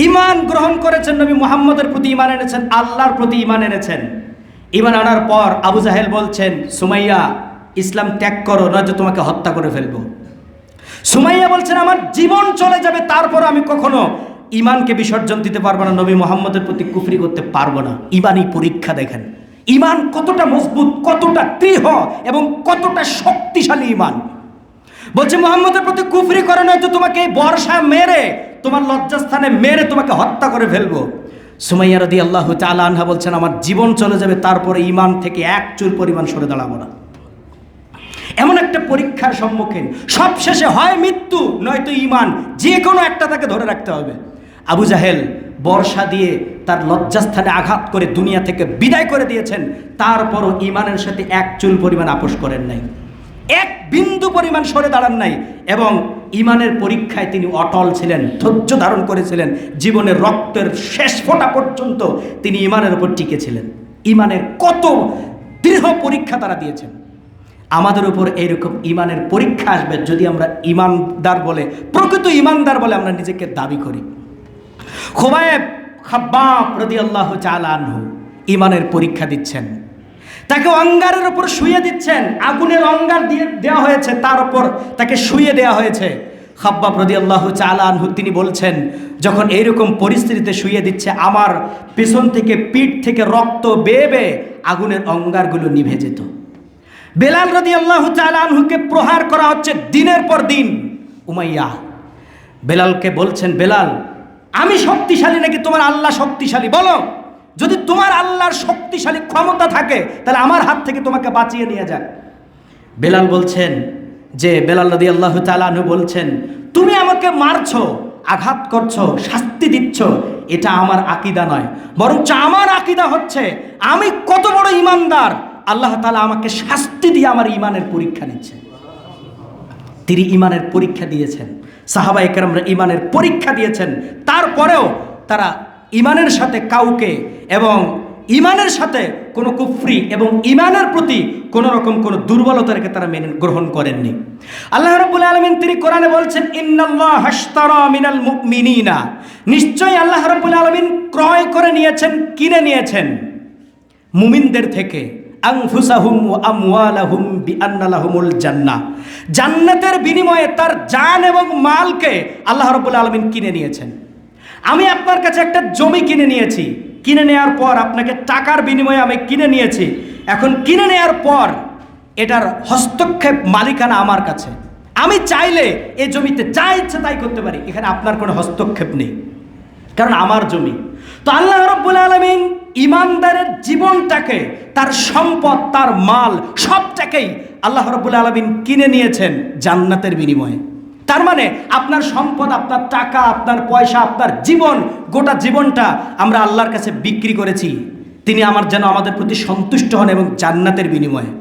ইমান গ্রহণ করেছেন, নবী মুহাম্মদের প্রতি ইমান এনেছেন, আল্লাহর প্রতি ইমান এনেছেন। ইমান আনার পর আবু জাহেল বলছেন, সুমাইয়া ইসলাম ত্যাগ করো, নয়তো তোমাকে হত্যা করে ফেলবো। সুমাইয়া বলছেন, আমার জীবন চলে যাবে, তারপর আমি কখনো ইমানকে বিসর্জন দিতে পারবো না, নবী মুহাম্মদের প্রতি কুফরি করতে পারবো না। ইমানই পরীক্ষা। দেখেন ইমান কতটা মজবুত, কতটা দৃঢ় এবং কতটা শক্তিশালী ইমান। বলছে মুহাম্মদের প্রতি কুফরি করে, নয়তো তোমাকে এই বর্ষা মেরে, তোমার লজ্জাস্থানে মেরে তোমাকে হত্যা করে ফেলবো। সুমাইয়া রাদিয়াল্লাহু তাআলা আনহা বলছেন, আমার জীবন চলে যাবে, তারপরে ইমান থেকে এক চুল পরিমাণ সরে দাঁড়াবো না। এমন একটা পরীক্ষার সম্মুখীন, সবশেষে হয় মৃত্যু নয়তো ইমান, যে কোনো একটা তাকে ধরে রাখতে হবে। আবু জাহেল বর্ষা দিয়ে তার লজ্জাস্থানে আঘাত করে দুনিয়া থেকে বিদায় করে দিয়েছেন, তারপরও ইমানের সাথে এক চুল পরিমাণ আপোষ করেন নাই, এক বিন্দু পরিমাণ সরে দাঁড়ান নাই, এবং ইমানের পরীক্ষায় তিনি অটল ছিলেন, ধৈর্য ধারণ করেছিলেন, জীবনের রক্তের শেষ ফোঁটা পর্যন্ত তিনি ইমানের উপর টিকে ছিলেন। ইমানের কত দৃঢ় পরীক্ষা তারা দিয়েছেন। আমাদের উপর এইরকম ইমানের পরীক্ষা আসবে যদি আমরা ইমানদার বলে, প্রকৃত ইমানদার বলে আমরা নিজেকে দাবি করি। খুবাইব খাব্বাব রাদিয়াল্লাহু তাআলা আনহু ইমানের পরীক্ষা দিচ্ছেন, তাকে অঙ্গারের উপর শুয়ে দিচ্ছেন, আগুনের অঙ্গার দিয়ে দেওয়া হয়েছে, তার উপর তাকে শুয়ে দেওয়া হয়েছে। খাব্বাব রাদিয়াল্লাহু তাআলা আনহু তিনি বলছেন, যখন এইরকম পরিস্থিতিতে শুয়ে দিচ্ছে, আমার পেছন থেকে, পিঠ থেকে রক্ত বেয়ে বেয়ে আগুনের অঙ্গারগুলো নিভে যেত। বেলাল রাদিয়াল্লাহু তাআলা আনহুকে প্রহার করা হচ্ছে দিনের পর দিন। উমাইয়া বেলালকে বলছেন, বেলাল আমি শক্তিশালী নাকি তোমার আল্লাহ শক্তিশালী? বলো, যদি তোমার আল্লাহর শক্তিশালী ক্ষমতা থাকে তাহলে আমার হাত থেকে তোমাকে বাঁচিয়ে নিয়ে যাক। বেলাল বলছেন যে, বেলাল রাদিয়াল্লাহু তাআলা আনহু বলছেন, তুমি আমাকে মারছো, আঘাত করছো, শাস্তি দিচ্ছ, এটা আমার আকীদা নয়, বরঞ্চ আমার আকীদা হচ্ছে আমি কত বড় ইমানদার, আল্লাহ তাআলা আমাকে শাস্তি দিয়ে আমার ইমানের পরীক্ষা নিচ্ছে। তিনি ইমানের পরীক্ষা দিয়েছেন, সাহাবা একরামরা ইমানের পরীক্ষা দিয়েছেন, তারপরেও তারা ইমানের সাথে কাউকে এবং ইমানের সাথে কোনো কুফরি এবং ইমানের প্রতি কোনো রকম কোনো দুর্বলতা রেখে তারা মেনে গ্রহণ করেননি। আল্লাহ রাব্বুল আলামিন তিনি কোরআনে বলছেন, ইন্নাল্লাহা আশতারা মিনাল মুমিনিনা, নিশ্চয়ই আল্লাহ রাব্বুল আলামিন ক্রয় করে নিয়েছেন, কিনে নিয়েছেন মুমিনদের থেকে, আনফুসাহুম ওয়া আমওয়ালাহুম বিআন্না লাহুমুল জান্নাহ, জান্নাতের বিনিময়ে তার জান এবং মালকে আল্লাহ রাব্বুল আলামিন কিনে নিয়েছেন। আমি আপনার কাছে একটা জমি কিনে নিয়েছি, কিনে নেওয়ার পর আপনাকে টাকার বিনিময়ে আমি কিনে নিয়েছি, এখন কিনে নেওয়ার পর এটার হস্তক্ষেপ মালিকানা আমার কাছে, আমি চাইলে এই জমিতে যা ইচ্ছে তাই করতে পারি, এখানে আপনার কোনো হস্তক্ষেপ নেই, কারণ আমার জমি। তো আল্লাহ রাব্বুল আলামিন ইমানদারের জীবনটাকে, তার সম্পদ, তার মাল, সবটাকেই আল্লাহ রাব্বুল আলামিন কিনে নিয়েছেন জান্নাতের বিনিময়ে। তার মানে আপনার সম্পদ, আপনার টাকা, আপনার পয়সা, আপনার জীবন, গোটা জীবনটা আমরা আল্লাহর কাছে বিক্রি করেছি, তিনি যেন আমাদের প্রতি সন্তুষ্ট হন এবং জান্নাতের বিনিময়ে।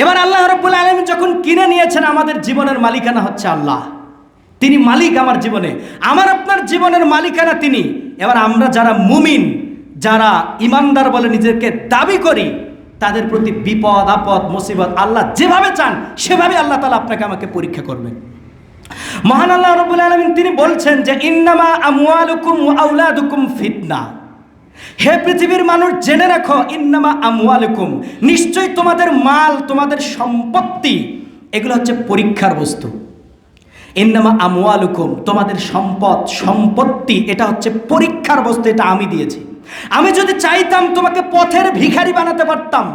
এবার আল্লাহ রাব্বুল আলামিন যখন কিনে নিয়েছেন, আমাদের জীবনের মালিকানা হচ্ছে আল্লাহ, তিনি মালিক আমার জীবনে, আমার আপনার জীবনের মালিকানা তিনি। এবার আমরা যারা মুমিন, যারা ইমানদার বলে নিজেকে দাবি করি, তাদের প্রতি বিপদ আপদ মুসিবত আল্লাহ যেভাবে চান সেভাবে আল্লাহ তাআলা আপনাকে আমাকে পরীক্ষা করবেন। মহান আল্লাহ রাব্বুল আলামিন তিনি বলছেন যে, ইন্নামা আমওয়ালুকুম ওয়া আওলাদুকুম ফিতনা, হে পৃথিবীর মানুষ জেনে রাখো, ইন্নামা আমওয়ালুকুম, নিশ্চয়ই তোমাদের মাল, তোমাদের সম্পত্তি, এগুলো হচ্ছে পরীক্ষার বস্তু। ইন্নামা আমওয়ালুকুম, তোমাদের সম্পদ, সম্পত্তি, এটা হচ্ছে পরীক্ষার বস্তু, এটা আমি দিয়েছি। আমি যদি চাইতাম তোমাকে পথের ভিখারি বানাতে পারতাম।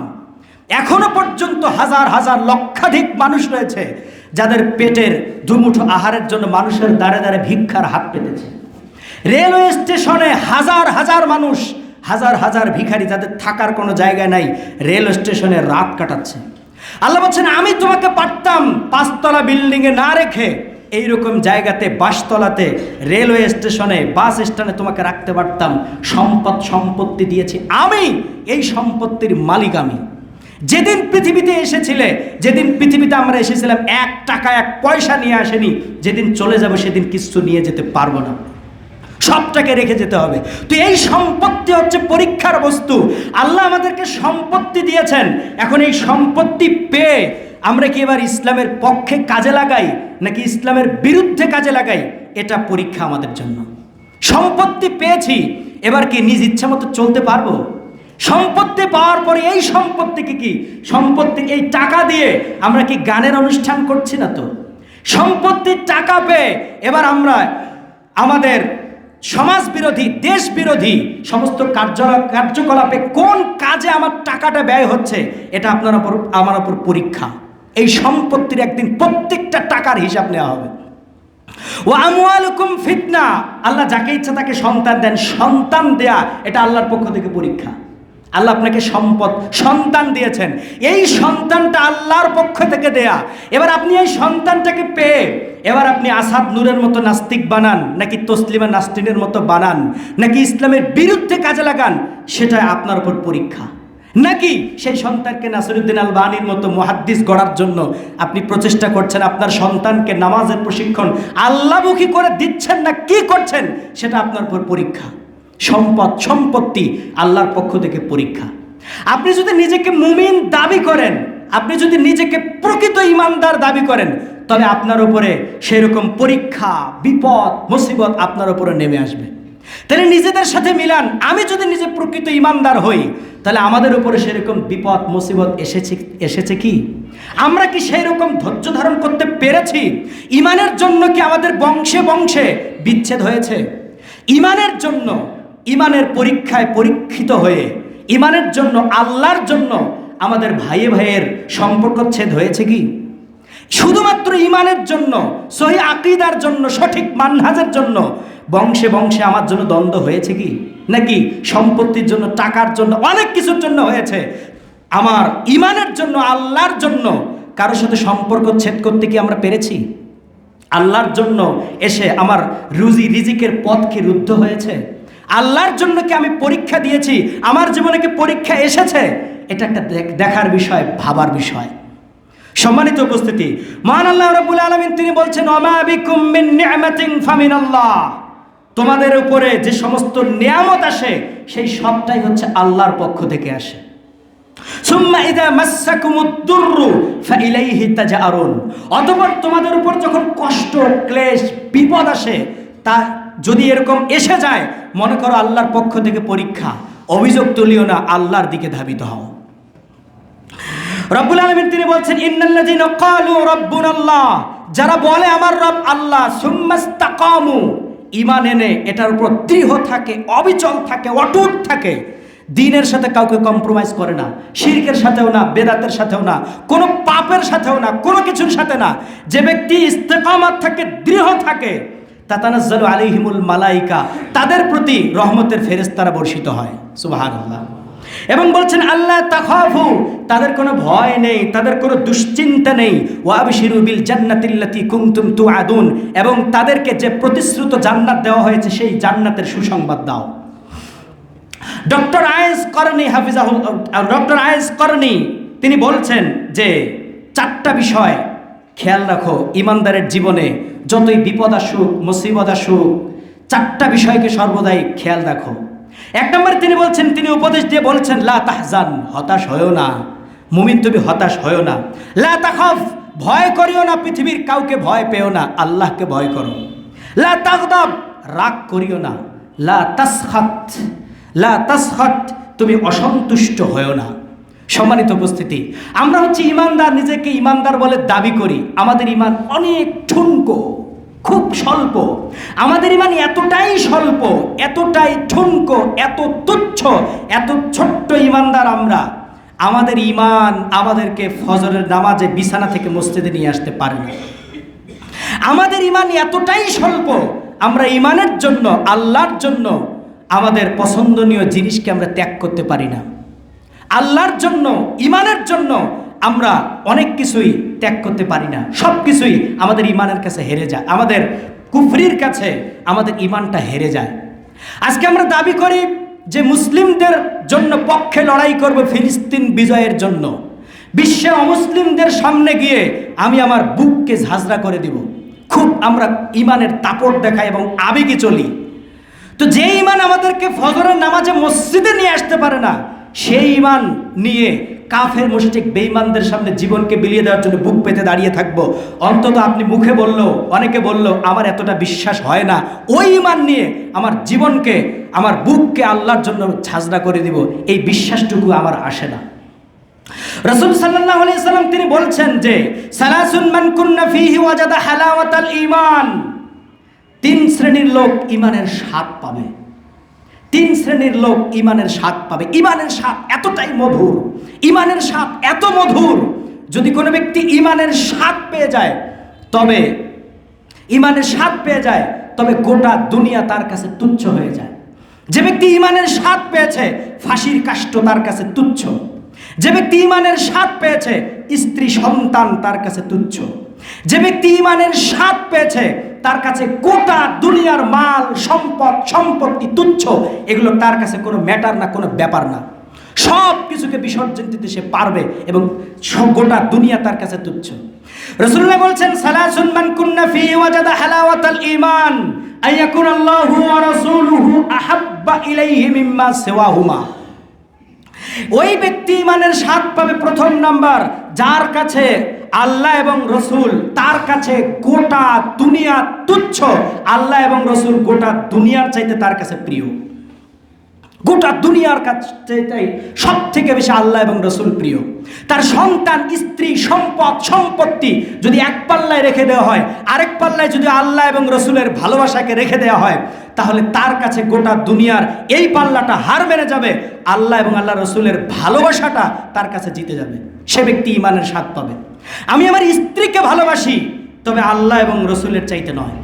এখনো পর্যন্ত হাজার হাজার লক্ষাধিক মানুষ রয়েছে যাদের পেটের দুমুঠো আহারের জন্য মানুষের দ্বারে দ্বারে ভিক্ষার হাত পেতেছে। রেলওয়ে স্টেশনে হাজার হাজার মানুষ, হাজার হাজার ভিখারি, যাদের থাকার কোনো জায়গা নাই, রেল স্টেশনে রাত কাটাচ্ছে। আল্লাহ বলছেন, আমি তোমাকে পারতাম 5 তলা বিল্ডিংয়ে না রেখে এইরকম জায়গাতে, বাসতলাতে, রেলওয়ে স্টেশনে, বাস স্ট্যান্ডে তোমাকে রাখতে পারতাম। সম্পত্তি দিয়েছি আমি, এই সম্পত্তির মালিক আমি। যেদিন পৃথিবীতে এসেছিলে, যেদিন পৃথিবীতে আমরা এসেছিলাম 1 টাকা 1 পয়সা নিয়ে আসেনি। যেদিন চলে যাব সেদিন কিছু নিয়ে যেতে পারবো না, সবটাকে রেখে যেতে হবে। তো এই সম্পত্তি হচ্ছে পরীক্ষার বস্তু। আল্লাহ আমাদেরকে সম্পত্তি দিয়েছেন, এখন এই সম্পত্তি পেয়ে আমরা কি এবার ইসলামের পক্ষে কাজে লাগাই নাকি ইসলামের বিরুদ্ধে কাজে লাগাই, এটা পরীক্ষা আমাদের জন্য। সম্পত্তি পেয়েছি, এবার কি নিজ ইচ্ছা মতো চলতে পারবো? সম্পত্তি পাওয়ার পরে এই সম্পত্তিকে কি, সম্পত্তি এই টাকা দিয়ে আমরা কি গানের অনুষ্ঠান করছি না তো? সম্পত্তির টাকা পেয়ে এবার আমরা আমাদের সমাজ বিরোধী, দেশ বিরোধী সমস্ত কার্যকলাপে কোন কাজে আমার টাকাটা ব্যয় হচ্ছে, এটা আপনার উপর আমার উপর পরীক্ষা। এই সম্পত্তির একদিন প্রত্যেকটা টাকার হিসাব নেওয়া হবে। ও আমওয়ালুকুম ফিতনা, আল্লাহ যাকে ইচ্ছা তাকে সন্তান দেন, সন্তান দেয়া এটা আল্লাহর পক্ষ থেকে পরীক্ষা। আল্লাহ আপনাকে সন্তান দিয়েছেন, এই সন্তানটা আল্লাহর পক্ষ থেকে দেয়া। এবার আপনি এই সন্তানটাকে পেয়ে এবার আপনি আসাদ নূরের মতো নাস্তিক বানান, নাকি তসলিমা নাসরিনের মতো বানান, নাকি ইসলামের বিরুদ্ধে কাজে লাগান, সেটা আপনার উপর পরীক্ষা। নাকি সেই সন্তানকে নাসিরউদ্দিন আলবানীর মতো মুহাদ্দিস গড়ার জন্য আপনি প্রচেষ্টা করছেন, আপনার সন্তানকে নামাজের প্রশিক্ষণ আল্লাহমুখী করে দিচ্ছেন না কি করছেন, সেটা আপনার উপর পরীক্ষা। সম্পত্তি আল্লাহর পক্ষ থেকে পরীক্ষা। আপনি যদি নিজেকে মুমিন দাবি করেন, আপনি যদি নিজেকে প্রকৃত ইমানদার দাবি করেন, তবে আপনার উপরে সেরকম পরীক্ষা, বিপদ, মুসিবত আপনার উপরে নেমে আসবে। তাহলে নিজেদের সাথে মিলান, আমি যদি নিজে প্রকৃত ইমানদার হই, তাহলে আমাদের উপরে সেরকম বিপদ মুসিবত এসেছে কি? আমরা কি সেই রকম ধৈর্য ধারণ করতে পেরেছি? ইমানের জন্য কি আমাদের বংশে বংশে বিচ্ছেদ হয়েছে? ইমানের জন্য, ইমানের পরীক্ষায় পরীক্ষিত হয়ে, ইমানের জন্য, আল্লাহর জন্য আমাদের ভাইয়ে ভাইয়ের সম্পর্কচ্ছেদ হয়েছে কি? শুধুমাত্র ইমানের জন্য, সহি আকীদার জন্য, সঠিক মানহাজের জন্য বংশে বংশে আমার জন্য দ্বন্দ্ব হয়েছে কি? নাকি সম্পত্তির জন্য, টাকার জন্য, অনেক কিছুর জন্য হয়েছে? আমার ইমানের জন্য, আল্লাহর জন্য কারোর সাথে সম্পর্ক ছেদ করতে কি আমরা পেরেছি? আল্লাহর জন্য এসে আমার রুজি রিজিকের পথ কি রুদ্ধ হয়েছে? আল্লাহর জন্য কি আমি পরীক্ষা দিয়েছি? আমার জীবনে কি পরীক্ষা এসেছে? এটা একটা দেখার বিষয়, ভাবার বিষয়। সম্মানিত উপস্থিতি, মহান আল্লাহ রাব্বুল আলামিন তিনি বলছেন, ওমা বিকুম মিন নি'মাতিন ফামিনাল্লাহ, তোমাদের উপরে যে সমস্ত নিয়ামত আসে সেই সবটাই হচ্ছে আল্লাহর পক্ষ থেকে আসে। সুম্মা ইযা মাসসাকুমুদ দুররু ফাইলাইহি তাজআরুন, অতঃপর তোমাদের উপর যখন কষ্ট, ক্লেশ, বিপদ আসে, তা যদি এরকম এসে যায়, মনে করো আল্লাহর পক্ষ থেকে পরীক্ষা, অভিযোগ তুলিও না, আল্লাহর দিকে ধাবিত হও। রব্বুল আলামিন তিনি বলছেন, ইন্নাল্লাযীনা ক্বালু রাব্বুনাল্লাহ, যারা বলে আমার রব আল্লাহ, সুম্মাস্তাকামু, ঈমান এনে এটার উপর দৃঢ় থাকে, অবিচল থাকে, অটুট থাকে, দ্বীনের সাথে কাউকে কম্প্রোমাইজ করে না, শিরকের সাথেও না, বেদাতের সাথেও না, কোনো পাপের সাথেও না, কোনো কিছুর সাথে না। যে ব্যক্তি ইস্তেকামাত থাকে, দৃঢ় থাকে, তাতানাজ্জালু আলাইহিমুল মালাইকা, তাদের প্রতি রহমতের ফেরেশতারা বর্ষিত হয়। সুবহানাল্লাহ। এবং বলছেন আল্লাহ তাখাফু, তাদের কোনো ভয় নেই, তাদের কোনো দুশ্চিন্তা নেই। ওয়া আবশিরু বিল জান্নাতিল্লাতী কুনতুম তুআদুন, এবং তাদেরকে যে প্রতিশ্রুত জান্নাত দেওয়া হয়েছে সেই জান্নাতের সুসংবাদ দাও। ডক্টর আয়েজ করনি হাফিজাহুল্লাহ, ডক্টর আয়েজ করনি তিনি বলছেন যে 4টা বিষয় খেয়াল রাখো ইমানদারের জীবনে, যতই বিপদ আসুক, মুসিবত আসুক, 4টা বিষয়কে সর্বদাই খেয়াল রাখো। 1 নম্বরে তিনি বলছেন, তিনি উপদেশ দিয়ে বলছেন, লা তাহজান, হতাশ হয়ো না মুমিন, তুমি হতাশ হয়ো না। লা তাখাফ, ভয় করিও না, পৃথিবীর কাউকে ভয় পেও না, আল্লাহকে ভয় করো। লা তাগদাব, রাগ করিও না। লা তাসখাত, লা তাসখাত, তুমি অসন্তুষ্ট হয়ো না। সম্মানিত উপস্থিতি, আমরা হচ্ছে ইমানদার, নিজেকে ইমানদার বলে দাবি করি, আমাদের ইমান অনেক ঠুনকো, খুব স্বল্প। আমাদের ইমান এতটাই স্বল্প, এতটাই ঠুনকো, এত তুচ্ছ, এত ছোট্ট ইমানদার আমরা, আমাদের ইমান আমাদেরকে ফজরের নামাজে বিছানা থেকে মসজিদে নিয়ে আসতে পারে না। আমাদের ইমান এতটাই স্বল্প, আমরা ইমানের জন্য, আল্লাহর জন্য আমাদের পছন্দনীয় জিনিসকে আমরা ত্যাগ করতে পারি না। আল্লাহর জন্য, ইমানের জন্য আমরা অনেক কিছুই ত্যাগ করতে পারি না। সব কিছুই আমাদের ইমানের কাছে হেরে যায়, আমাদের কুফরির কাছে আমাদের ইমানটা হেরে যায়। আজকে আমরা দাবি করি যে মুসলিমদের জন্য পক্ষে লড়াই করব ফিলিস্তিন বিজয়ের জন্য। বিশ্বের অমুসলিমদের সামনে গিয়ে আমি আমার বুককে ঝাঁঝরা করে দিব। খুব আমরা ইমানের তাপট দেখাই এবং আবেগে চলি। তো যে ইমান আমাদেরকে ফজরের নামাজে মসজিদে নিয়ে আসতে পারে না, সেই ইমান নিয়ে কাফের মুশরিক বেঈমানদের সামনে জীবনকে বিলিয়ে দেওয়ার জন্য বুক পেতে দাঁড়িয়ে থাকবো। অন্তত আপনি মুখে বললো, অনেকে বললো আমার এতটা বিশ্বাস হয় না, ওই ইমান নিয়ে আমার জীবনকে, আমার বুককে আল্লাহর জন্য ঝাঁঝরা করে দিব, এই বিশ্বাসটুকু আমার আসে না। রাসূল সাল্লাল্লাহু আলাইহি সাল্লাম তিনি বলছেন যে সালাসুন মান কুন্না ফীহি ওয়াজাদা হালাওয়াতাল ঈমান, তিন শ্রেণীর লোক ইমানের স্বাদ পাবে। তিন শ্রেণীর লোক ইমানের স্বাদ পাবে। ইমানের স্বাদ এতটাই মধুর, ইমানের স্বাদ এত মধুর, যদি কোনো ব্যক্তি ইমানের স্বাদ পেয়ে যায়, তবে ইমানের স্বাদ পেয়ে যায়, তবে গোটা দুনিয়া তার কাছে তুচ্ছ হয়ে যায়। যে ব্যক্তি ইমানের স্বাদ পেয়েছে, ফাঁসির কাষ্ঠ তার কাছে তুচ্ছ। যে ব্যক্তি ইমানের স্বাদ পেয়েছে, স্ত্রী সন্তান তার কাছে তুচ্ছ। যে ব্যক্তি ইমানের স্বাদ পেয়েছে, তার কাছে গোটা দুনিয়ার মাল সম্পদ সম্পত্তি তুচ্ছ, এগুলো তার কাছে কোনো ম্যাটার না, কোনো ব্যাপার না। সব কিছুকে বিসর্জন দিতে সে পারবে এবং গোটা দুনিয়া তার কাছে তুচ্ছ। রাসূলুল্লাহ বলছেন সালাসুন মান কুন্না ফীহি ওয়াজাদা হালাওয়াতাল ঈমান আইয়াকুনাল্লাহু ওয়া রাসূলুহু আহাব্বা ইলাইহি মিম্মা সিওয়াহুমা। ওই ব্যক্তি ইমানের স্বাদ পাবে, প্রথম নাম্বার, যার কাছে আল্লাহ এবং রসুল, তার কাছে গোটা দুনিয়া তুচ্ছ। আল্লাহ এবং রসুল গোটা দুনিয়ার চাইতে তার কাছে প্রিয়। গোটা দুনিয়ার কাছে সব থেকে বেশি আল্লাহ এবং রসুল প্রিয়। তার সন্তান, স্ত্রী, সম্পদ সম্পত্তি যদি এক পাল্লায় রেখে দেওয়া হয়, আরেক পাল্লায় যদি আল্লাহ এবং রসুলের ভালোবাসাকে রেখে দেওয়া হয়, তাহলে তার কাছে গোটা দুনিয়ার এই পাল্লাটা হার মেনে যাবে, আল্লাহ এবং আল্লাহ রসুলের ভালোবাসাটা তার কাছে জিতে যাবে। সে ব্যক্তি ইমানের স্বাদ পাবে। আমি আমার স্ত্রীকে ভালোবাসি, তবে আল্লাহ এবং রসুলের চাইতে নয়।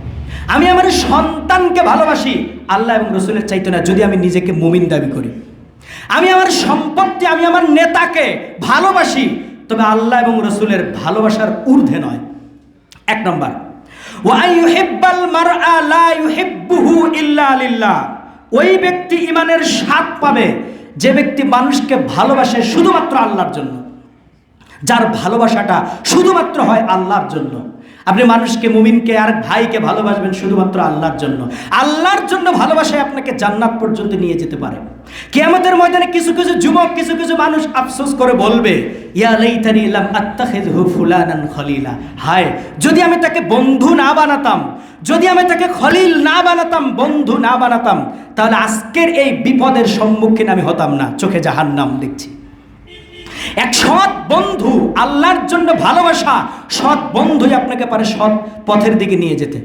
আমি আমার সন্তানকে ভালোবাসি, আল্লাহ এবং রসুলের চাইতে না, যদি আমি নিজেকে মুমিন দাবি করি। আমি আমার সম্পত্তি, আমি আমার নেতাকে ভালোবাসি, তবে আল্লাহ এবং রসুলের ভালোবাসার ঊর্ধ্বে নয়। এক নম্বর, ওয়া ইউহিব্বাল মারআ লা ইউহিব্বুহু ইল্লা লিল্লাহ। ওই ব্যক্তি ইমানের স্বাদ পাবে যে ব্যক্তি মানুষকে ভালোবাসে শুধুমাত্র আল্লাহর জন্য, যার ভালোবাসাটা শুধুমাত্র হয় আল্লাহর জন্য। আপনি মানুষকে, মুমিনকে আর ভাইকে ভালোবাসবেন শুধুমাত্র আল্লাহর জন্য। আল্লাহর জন্য ভালোবাসায় আপনাকে জান্নাত পর্যন্ত নিয়ে যেতে পারে। কিয়ামতের ময়দানে কিছু কিছু যুবক, কিছু কিছু মানুষ আফসোস করে বলবে, ইয়া লাইতানি লাম আত্তাখিযহু ফুলানান খলিলা। হায়, যদি আমি তাকে বন্ধু না বানাতাম, যদি আমি তাকে খলিল না বানাতাম, বন্ধু না বানাতাম, তাহলে আজকের এই বিপদের সম্মুখীন আমি হতাম না। চোখে জাহান্নাম দেখছি। এক সৎ বন্ধু, আল্লাহর জন্য ভালোবাসা, সৎ বন্ধুই আপনাকে পারে সৎ পথের দিকে নিয়ে যেতে।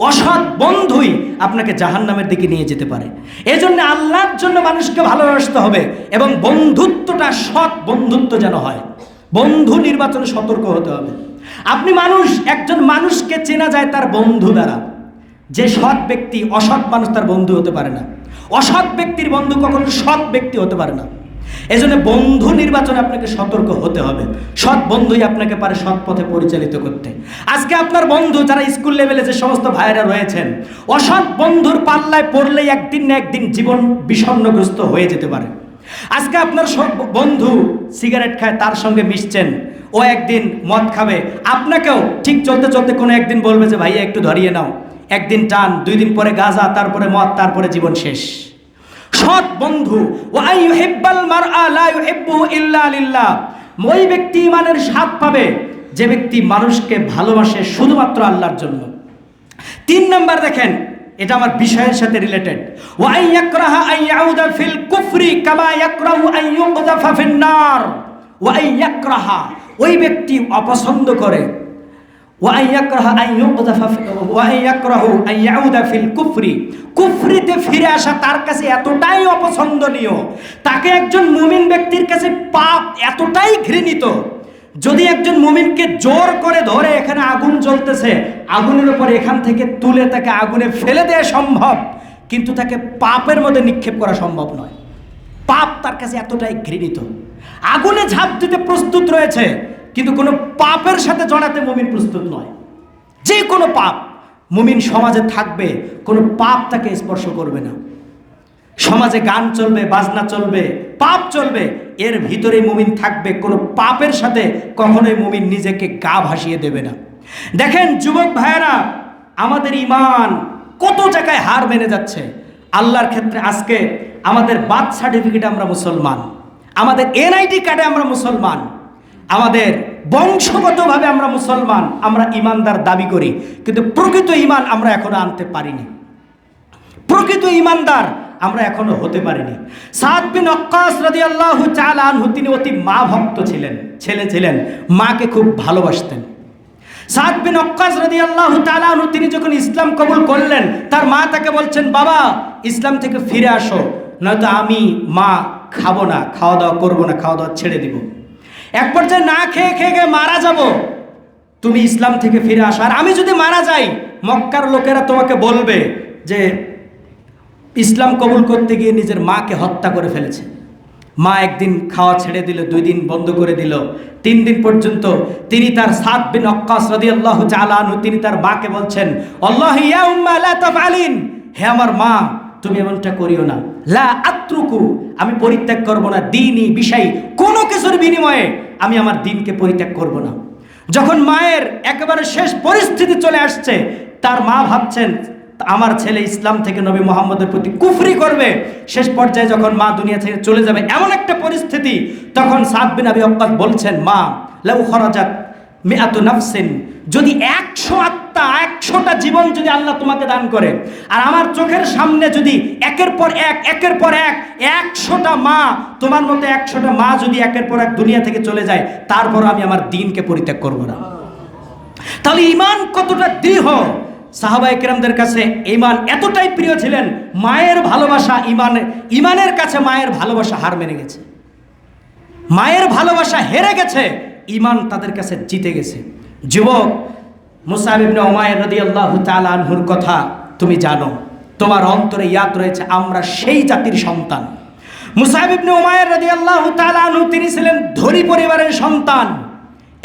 অসৎ বন্ধুই আপনাকে জাহান্নামের দিকে নিয়ে যেতে পারে। এজন্য আল্লাহর জন্য মানুষকে ভালোবাসতে হবে এবং বন্ধুত্বটা সৎ বন্ধুত্ব যেন হয়। বন্ধু নির্বাচনে সতর্ক হতে হবে। আপনি মানুষ, একজন মানুষকে চেনা যায় তার বন্ধু দ্বারা। যে সৎ ব্যক্তি, অসৎ মানুষ তার বন্ধু হতে পারে না। অসৎ ব্যক্তির বন্ধু কখনো সৎ ব্যক্তি হতে পারে না। এজন্য বন্ধু নির্বাচনে আপনাকে সতর্ক হতে হবে। সৎ বন্ধুই আপনাকে পারে সৎ পথে পরিচালিত করতে। আজকে আপনার বন্ধু, যারা স্কুল লেভেলে যে সমস্ত ভাইয়েরা রয়েছেন, অসৎ বন্ধুর পাল্লায় পড়লেই একদিন না একদিন জীবন বিষণ্ণগ্রস্ত হয়ে যেতে পারে। আজকে আপনার সব বন্ধু সিগারেট খায়, তার সঙ্গে মিশছেন, ও একদিন মদ খাবে, আপনাকেও ঠিক চলতে চলতে কোনো একদিন বলবে যে ভাইয়া একটু ধরিয়ে নাও। একদিন টান, 2 দিন পরে গাঁজা, তারপরে মদ, তারপরে জীবন শেষ। সৎ বন্ধু, ওয়া ইউহিব্বাল মারআ লা ইউহিব্বুহু ইল্লা লিল্লাহ। ওই ব্যক্তি ইমানের স্বাদ পাবে যে ব্যক্তি মানুষকে ভালোবাসে শুধুমাত্র আল্লাহর জন্য। 3 নাম্বার দেখেন, এটা আমার বিষয়ের সাথে রিলেটেড। ওয়া ইয়াকরাহা আন ইয়াউদা ফিল কুফরি কামা ইয়াকরাহু আন ইউকযাফা ফিন নার। ওয়া ইয়াকরাহা, ওই ব্যক্তি অপছন্দ করে, ওয়া ইয়াকরাহা আন ইউকযাফা ওয়া ইয়াকরাহু আন ইয়াউদা ফিল কুফরি, কুফরিতে ফিরে আসা তার কাছে এতটাই অপছন্দনীয়, তাকে একজন মুমিন ব্যক্তির কাছে পাপ এতটাই ঘৃণিত, যদি একজন মুমিনকে জোর করে ধরে এখানে আগুন জ্বলতেছে, আগুনের উপর এখান থেকে তুলে তাকে আগুনে ফেলে দেওয়া সম্ভব, কিন্তু তাকে পাপের মধ্যে নিক্ষেপ করা সম্ভব নয়। পাপ তার কাছে এতটাই ঘৃণিত, আগুনে ঝাঁপ দিতে প্রস্তুত রয়েছে, কিন্তু কোনো পাপের সাথে জড়াতে মুমিন প্রস্তুত নয়। যে কোনো পাপ, মুমিন সমাজে থাকবে, কোনো পাপ তাকে স্পর্শ করবে না। সমাজে গান চলবে, বাজনা চলবে, পাপ চলবে, এর ভিতরে মুমিন থাকবে। কোনো পাপের সাথে কখনোই মুমিন নিজেকে গা ভাসিয়ে দেবে না। দেখেন যুবক ভাইয়েরা, আমাদের ঈমান কত জায়গায় হার মেনে যাচ্ছে আল্লাহর ক্ষেত্রে। আজকে আমাদের বার্থ সার্টিফিকেটে আমরা মুসলমান, আমাদের এনআইডি কার্ডে আমরা মুসলমান, আমাদের বংশগতভাবে আমরা মুসলমান, আমরা ঈমানদার দাবি করি, কিন্তু প্রকৃত ঈমান আমরা এখনো আনতে পারিনি। প্রকৃত ঈমানদার আমরা এখনো হতে পারিনি। সাদ বিন ওয়াক্কাস রাদিয়াল্লাহু তাআলা আনহু তিনি অতি মা ভক্ত ছিলেন, ছেলে ছিলেন, মাকে খুব ভালোবাসতেন। সাদ বিন ওয়াক্কাস রাদিয়াল্লাহু তাআলা আনহু তিনি যখন ইসলাম কবুল করলেন, তার মা তাকে বলছেন, বাবা ইসলাম থেকে ফিরে আসো, নয়তো আমি মা খাবো না, খাওয়া দাওয়া করবো না, খাওয়া দাওয়া ছেড়ে দিব। এক পর্যায়ে না খেয়ে খেয়ে মারা যাব, তুমি ইসলাম থেকে ফিরে আসো। আর আমি যদি মারা যাই, মক্কার লোকেরা তোমাকে বলবে যে ইসলাম কবুল করতে গিয়ে নিজের মাকে হত্যা করে ফেলেছে। মা একদিন খাওয়া ছেড়ে দিল, 2 দিন বন্ধ করে দিল, 3 দিন পর্যন্ত তিনি তার সাদ বিন ওয়াক্কাস রাদিয়াল্লাহু তাআলা আনহু তিনি তার মাকে বলছেন, আল্লাহি ইয়া উম্মা লা তাফআলিন, হে আমার মা তুমি এমনটা করিও না, লা আত্রুকু আমি পরিত্যাগ করব না, দ্বীনি বিষয় কোনো কিছুর বিনিময়ে আমি আমার দ্বীনকে পরিত্যাগ করব না। যখন মায়ের একেবারে শেষ পরিস্থিতি চলে আসছে, তার মা ভাবছেন আমার ছেলে ইসলাম থেকে নবী মুহাম্মদের প্রতি কুফরি করবে, শেষ পর্যায়ে যখন মা দুনিয়া থেকে চলে যাবে এমন একটা পরিস্থিতি, তখন সাদ বিন আবি ওয়াক্কাস বলছেন, মা লাউ খরাজাত মিআতু নাফসিন, যদি 100 আত্মা, 100টা জীবন যদি আল্লাহ তোমাকে দান করে, আর আমার চোখের সামনে যদি একের পর এক 100টা মা, তোমার মতো 100টা মা যদি একের পর এক দুনিয়া থেকে চলে যায়, তারপর আমি আমার দ্বীনকে পরিত্যাগ করব না। তাহলে ঈমান কতটা দৃঢ়! সাহাবায়ে কেরামদের কাছে ঈমান এতটাই প্রিয় ছিলেন, মায়ের ভালোবাসা, ঈমানের কাছে মায়ের ভালোবাসা হার মেনে গেছে, মায়ের ভালোবাসা হেরে গেছে, ঈমান তাদের কাছে জিতে গেছে। যুবক, মুসআব ইবনে উমাইর রাদিয়াল্লাহু তাআলা আনহুর কথা তুমি জানো, তোমার অন্তরে ইয়াদ রয়েছে, আমরা সেই জাতির সন্তান। মুসআব ইবনে উমাইর রাদিয়াল্লাহু তাআলা আনহু তিনি ছিলেন ধনী পরিবারের সন্তান।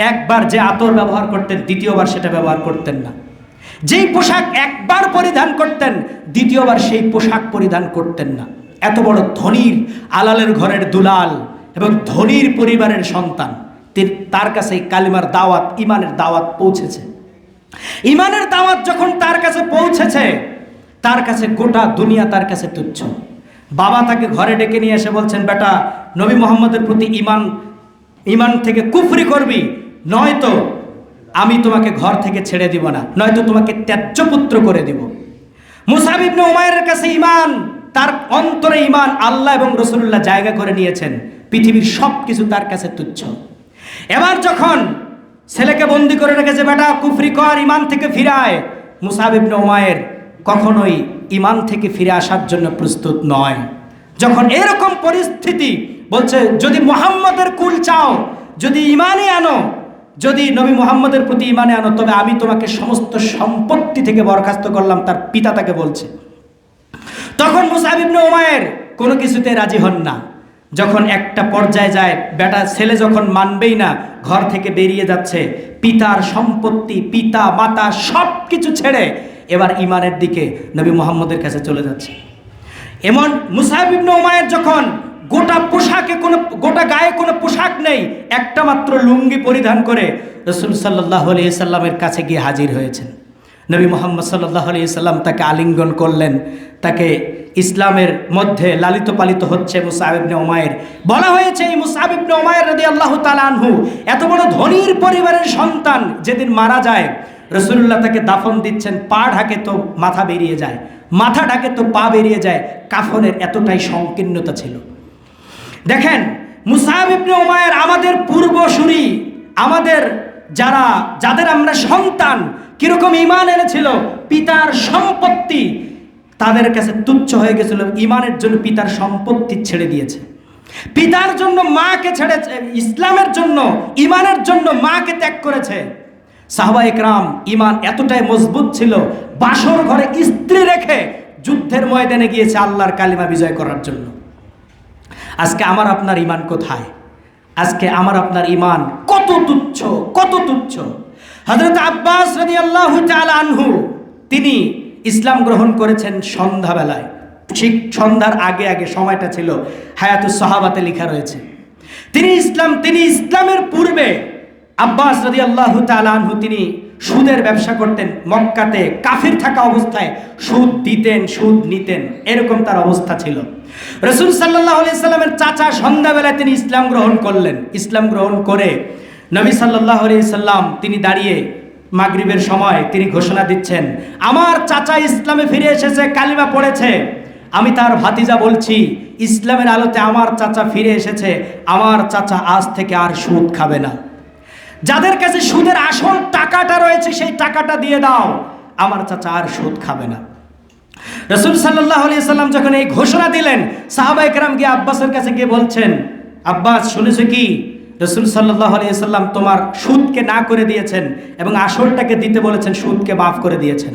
একবার যে আতর ব্যবহার করতেন, দ্বিতীয়বার সেটা ব্যবহার করতেন না। যেই পোশাক একবার পরিধান করতেন, দ্বিতীয়বার সেই পোশাক পরিধান করতেন না। এত বড় ধনীর আলালের ঘরের দুলাল এবং ধনীর পরিবারের সন্তান, তার কাছে কালিমার দাওয়াত, ঈমানের দাওয়াত পৌঁছেছে। ঈমানের দাওয়াত যখন তার কাছে পৌঁছেছে, তার কাছে গোটা দুনিয়া তার কাছে তুচ্ছ। বাবা তাকে ঘরে ডেকে নিয়ে এসে বলছেন, বেটা নবী মুহাম্মদের প্রতি ঈমান থেকে কুফরি করবি, নয়তো আমি তোমাকে ঘর থেকে ছেড়ে দিব না, নয়তো তোমাকে ত্যায্য পুত্র করে দিব। মুসআব ইবনে উমাইরের কাছে ঈমান, তার অন্তরে ঈমান আল্লাহ এবং রাসূলুল্লাহ জায়গা করে নিয়েছেন, পৃথিবীর সব কিছু তার কাছে তুচ্ছ। এবার যখন ছেলেকে বন্দি করে রেখেছে, বেটা কুফরি কর, ঈমান থেকে ফিরে আয়, মুসআব ইবনে উমাইর কখনোই ঈমান থেকে ফিরে আসার জন্য প্রস্তুত নয়। যখন এরকম পরিস্থিতি, বলছে যদি মুহাম্মদের কুল চাও, যদি ঈমানে আনো, যদি নবী মুহাম্মদের প্রতি ঈমানে আনো, তবে আমি তোমাকে সমস্ত সম্পত্তি থেকে বরখাস্ত করলাম, তার পিতা তাকে বলছে। তখন মুসআব ইবনে উমাইর কোনো কিছুতে রাজি হন না। যখন একটা পর্যায়ে যায়, বেটা ছেলে যখন মানবেই না, ঘর থেকে বেরিয়ে যাচ্ছে, পিতার সম্পত্তি, পিতা মাতা সব কিছু ছেড়ে এবার ঈমানের দিকে নবী মুহাম্মদের কাছে চলে যাচ্ছে। এমন মুসআব ইবনে উমাইর যখন গোটা গায়ে কোনো পোশাক নেই, একটা মাত্র লুঙ্গি পরিধান করে রাসূল সাল্লাল্লাহু আলাইহি সাল্লামের কাছে গিয়ে হাজির হয়েছেন। নবী মুহাম্মদ সাল্লাল্লাহু আলাইহি সাল্লাম তাকে আলিঙ্গন করলেন, তাকে ইসলামের মধ্যে লালিত পালিত হচ্ছে মুসআব ইবনে উমাইর। বলা হয়েছে এই মুসআব ইবনে উমাইর রাদিয়াল্লাহু তাআলা আনহু এত বড় ধনীর পরিবারের সন্তান, যেদিন মারা যায় রাসূলুল্লাহ তাকে দাফন দিচ্ছেন, পা ঢাকে তো মাথা বেরিয়ে যায়, মাথা ঢাকে তো পা বেরিয়ে যায়, কাফনের এতটাই সংকীর্ণতা ছিল। দেখেন মুসআব ইবনে উমাইর আমাদের পূর্বসূরি, আমাদের যাদের আমরা সন্তান, কিরকম ঈমান এনেছিল, পিতার সম্পত্তি তাদের কাছে তুচ্ছ হয়ে গেছিল, ঈমানের জন্য পিতার সম্পত্তি ছেড়ে দিয়েছে, পিতার জন্য মাকে ছেড়েছে, ইসলামের জন্য, ঈমানের জন্য মাকে ত্যাগ করেছে। সাহাবায়ে কেরাম ঈমান এতটাই মজবুত ছিল, বাসর ঘরে স্ত্রী রেখে যুদ্ধের ময়দানে গিয়েছে আল্লাহর কালিমা বিজয় করার জন্য। আজকে আমার আপনার ঈমান কোথায়? আজকে আমার আপনার ঈমান কত তুচ্ছ, কত তুচ্ছ। হযরত আব্বাস রাদিয়াল্লাহু তাআলা আনহু তিনি ইসলাম গ্রহণ করেছেন সন্ধ্যাবেলায়, ঠিক সন্ধ্যার আগে আগে সময়টা ছিল, হায়াতুস সাহাবাতে লেখা রয়েছে। তিনি ইসলামের পূর্বে আব্বাস রাদিয়াল্লাহু তাআলা আনহু তিনি সুদের ব্যবসা করতেন। মক্কাতে কাফির থাকা অবস্থায় সুদ দিতেন, সুদ নিতেন, এরকম তার অবস্থা ছিল। রাসূল সাল্লাল্লাহু আলাইহি সাল্লামের চাচা সন্ধ্যাবেলায় তিনি ইসলাম গ্রহণ করলেন। ইসলাম গ্রহণ করে নবী সাল্লাল্লাহু আলাইহি সাল্লাম তিনি দাঁড়িয়ে মাগরিবের সময় তিনি ঘোষণা দিচ্ছেন, আমার চাচা ইসলামে ফিরে এসেছে, কালিমা পড়েছে। আমি তার ভাতিজা বলছি, ইসলামের আলোতে আমার চাচা ফিরে এসেছে, আমার চাচা আজ থেকে আর সুদ খাবে না। যাদের কাছে সুদের আসল টাকাটা রয়েছে সেই টাকাটা দিয়ে দাও, আমার চাচা আর সুদ খাবে না। রাসূল সাল্লাল্লাহু আলাইহি সাল্লাম যখন এই ঘোষণা দিলেন, সাহাবায়ে কেরাম গিয়ে আব্বাসের কাছে গিয়ে বলছেন, আব্বাস শুনেছো কি, রাসূল সাল্লাল্লাহু আলাইহি সাল্লাম তোমার সুদকে না করে দিয়েছেন এবং আসলটাকে দিতে বলেছেন, সুদকে মাফ করে দিয়েছেন।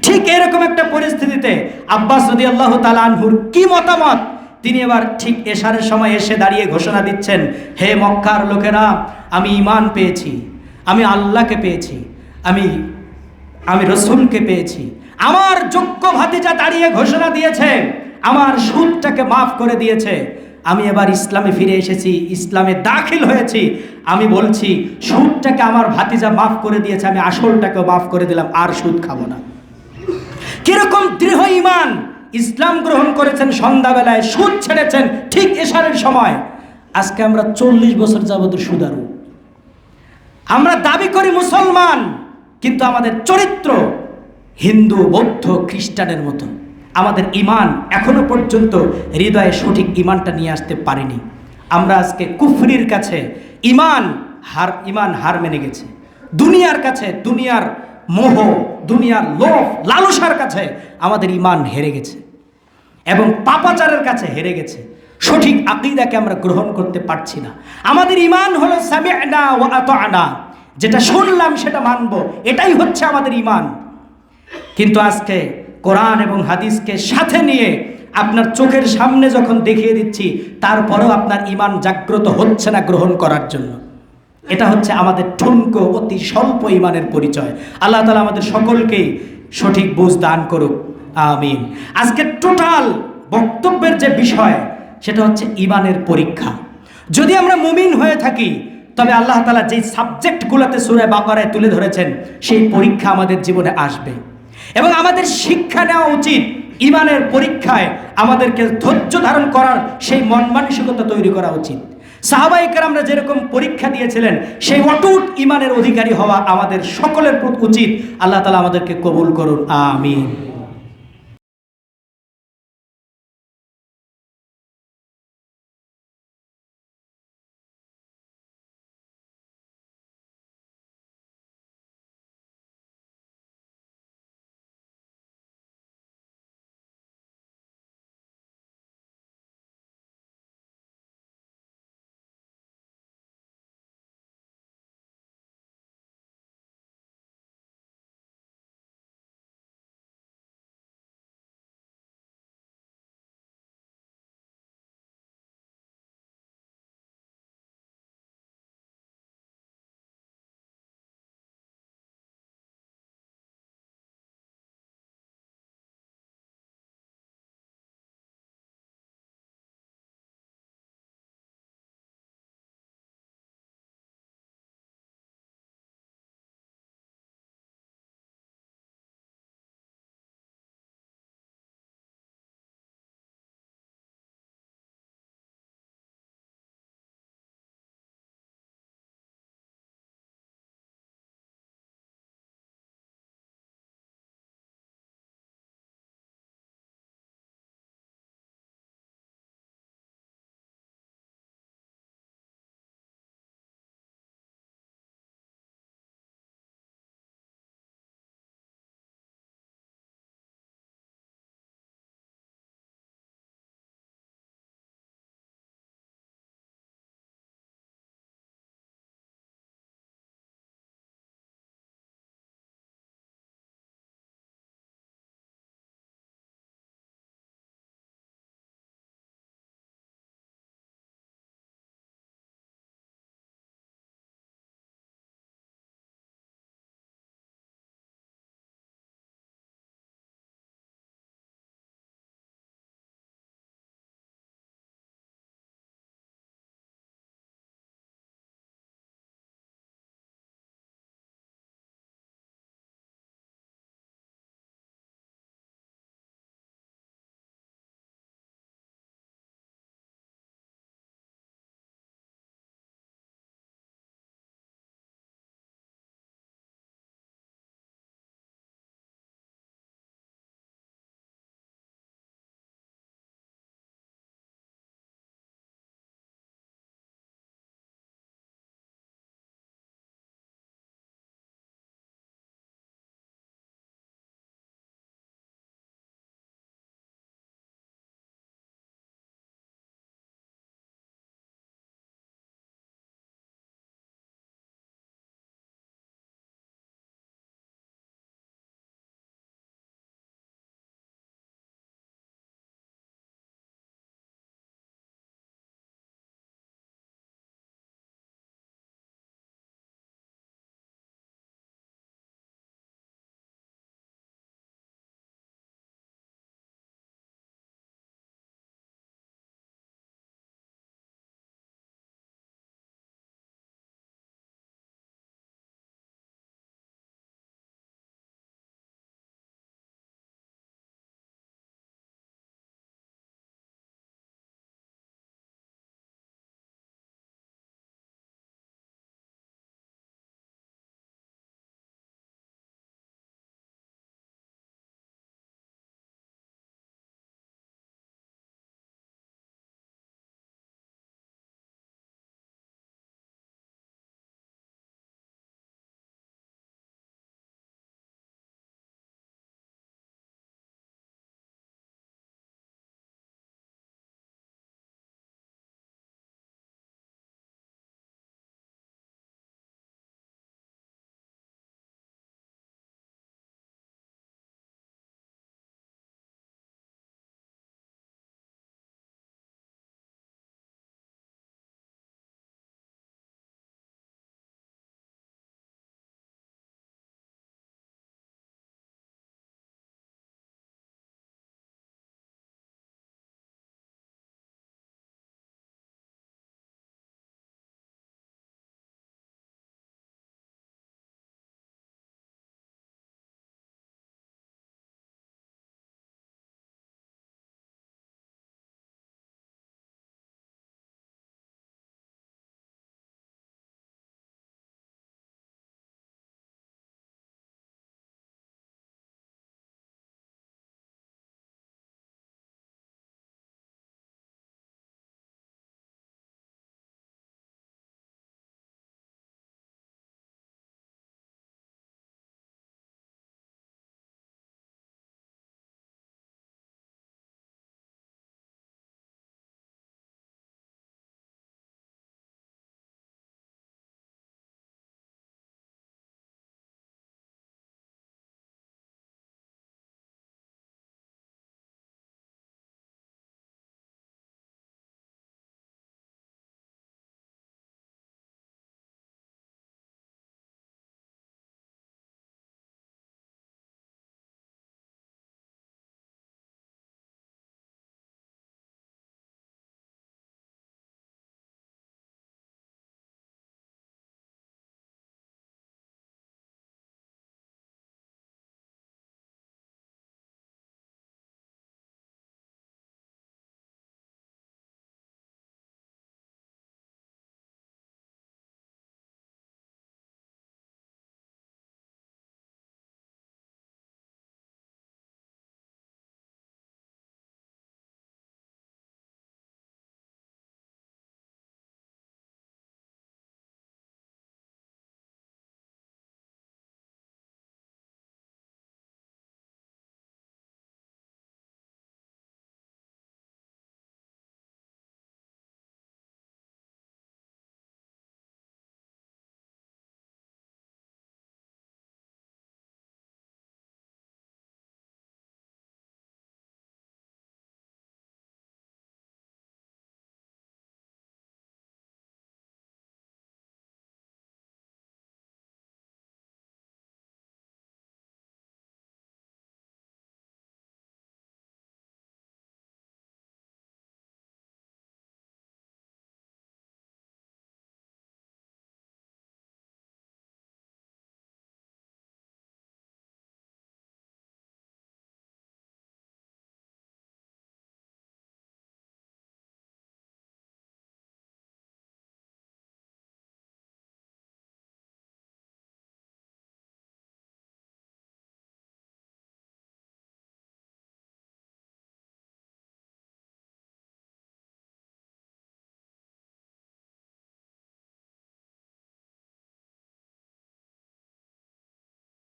ঠিক এরকম একটা পরিস্থিতিতে আব্বাস রাদিয়াল্লাহু তাআলা আনহুর কি মতামত, তিনি এবার ঠিক এশারের সময় এসে দাঁড়িয়ে ঘোষণা দিচ্ছেন, হে মক্কার লোকেরা, আমি ঈমান পেয়েছি, আমি আল্লাহকে পেয়েছি, আমি রাসূলকে পেয়েছি। আমার যোগ্য ভাতিজা দাঁড়িয়ে ঘোষণা দিয়েছে, আমার সুদটাকে মাফ করে দিয়েছে। আমি এবার ইসলামে ফিরে এসেছি, ইসলামে দাখিল হয়েছি। আমি বলছি সুদটাকে আমার ভাতিজা মাফ করে দিয়েছে, আমি আসলটাকেও মাফ করে দিলাম, আর সুদ খাবো না। কিরকম দৃঢ় ঈমান! ইসলাম গ্রহণ করেছেন সন্ধ্যাবেলায়, সুদ ছেড়েছেন ঠিক এশারের সময়। আজকে আমরা 40 বছর যাবত সুদারু। আমরা দাবি করি মুসলমান, কিন্তু আমাদের চরিত্র হিন্দু, বৌদ্ধ, খ্রিস্টানের মতো। আমাদের ঈমান এখনো পর্যন্ত হৃদয়ে সঠিক ঈমানটা নিয়ে আসতে পারিনি। আমরা আজকে কুফরির কাছে ঈমান হার মেনে গেছে। দুনিয়ার কাছে, দুনিয়ার মোহ, দুনিয়ার লোভ লালসার কাছে আমাদের ঈমান হেরে গেছে এবং পাপাচারের কাছে হেরে গেছে। সঠিক আকীদাকে আমরা গ্রহণ করতে পারছি না। আমাদের ঈমান হলো সামি'না ওয়া আতা'না, যেটা শুনলাম সেটা মানব, এটাই হচ্ছে আমাদের ঈমান। কিন্তু আজকে কোরআন এবং হাদিসকে সাথে নিয়ে আপনার চোখের সামনে যখন দেখিয়ে দিচ্ছি, তারপরেও আপনার ঈমান জাগ্রত হচ্ছে না গ্রহণ করার জন্য। এটা হচ্ছে আমাদের ঠুনকো, অতি স্বল্প ঈমানের পরিচয়। আল্লাহ তাআলা আমাদের সকলকেই সঠিক বুঝ দান করুক, আমিন। আজকে টোটাল বক্তব্যের যে বিষয়, সেটা হচ্ছে ঈমানের পরীক্ষা। যদি আমরা মুমিন হয়ে থাকি, তবে আল্লাহ তাআলা যেই সাবজেক্টগুলোতে সূরা বাকারায় তুলে ধরেছেন, সেই পরীক্ষা আমাদের জীবনে আসবে এবং আমাদের শিক্ষা নেওয়া উচিত। ঈমানের পরীক্ষায় আমাদেরকে ধৈর্য ধারণ করার সেই মন মানসিকতা তৈরি করা উচিত। সাহাবায়ে কেরামরা যেরকম পরীক্ষা দিয়েছিলেন, সেই অটুট ঈমানের অধিকারী হওয়া আমাদের সকলের উচিত। আল্লাহ তাআলা আমাদেরকে কবুল করুন, আমিন।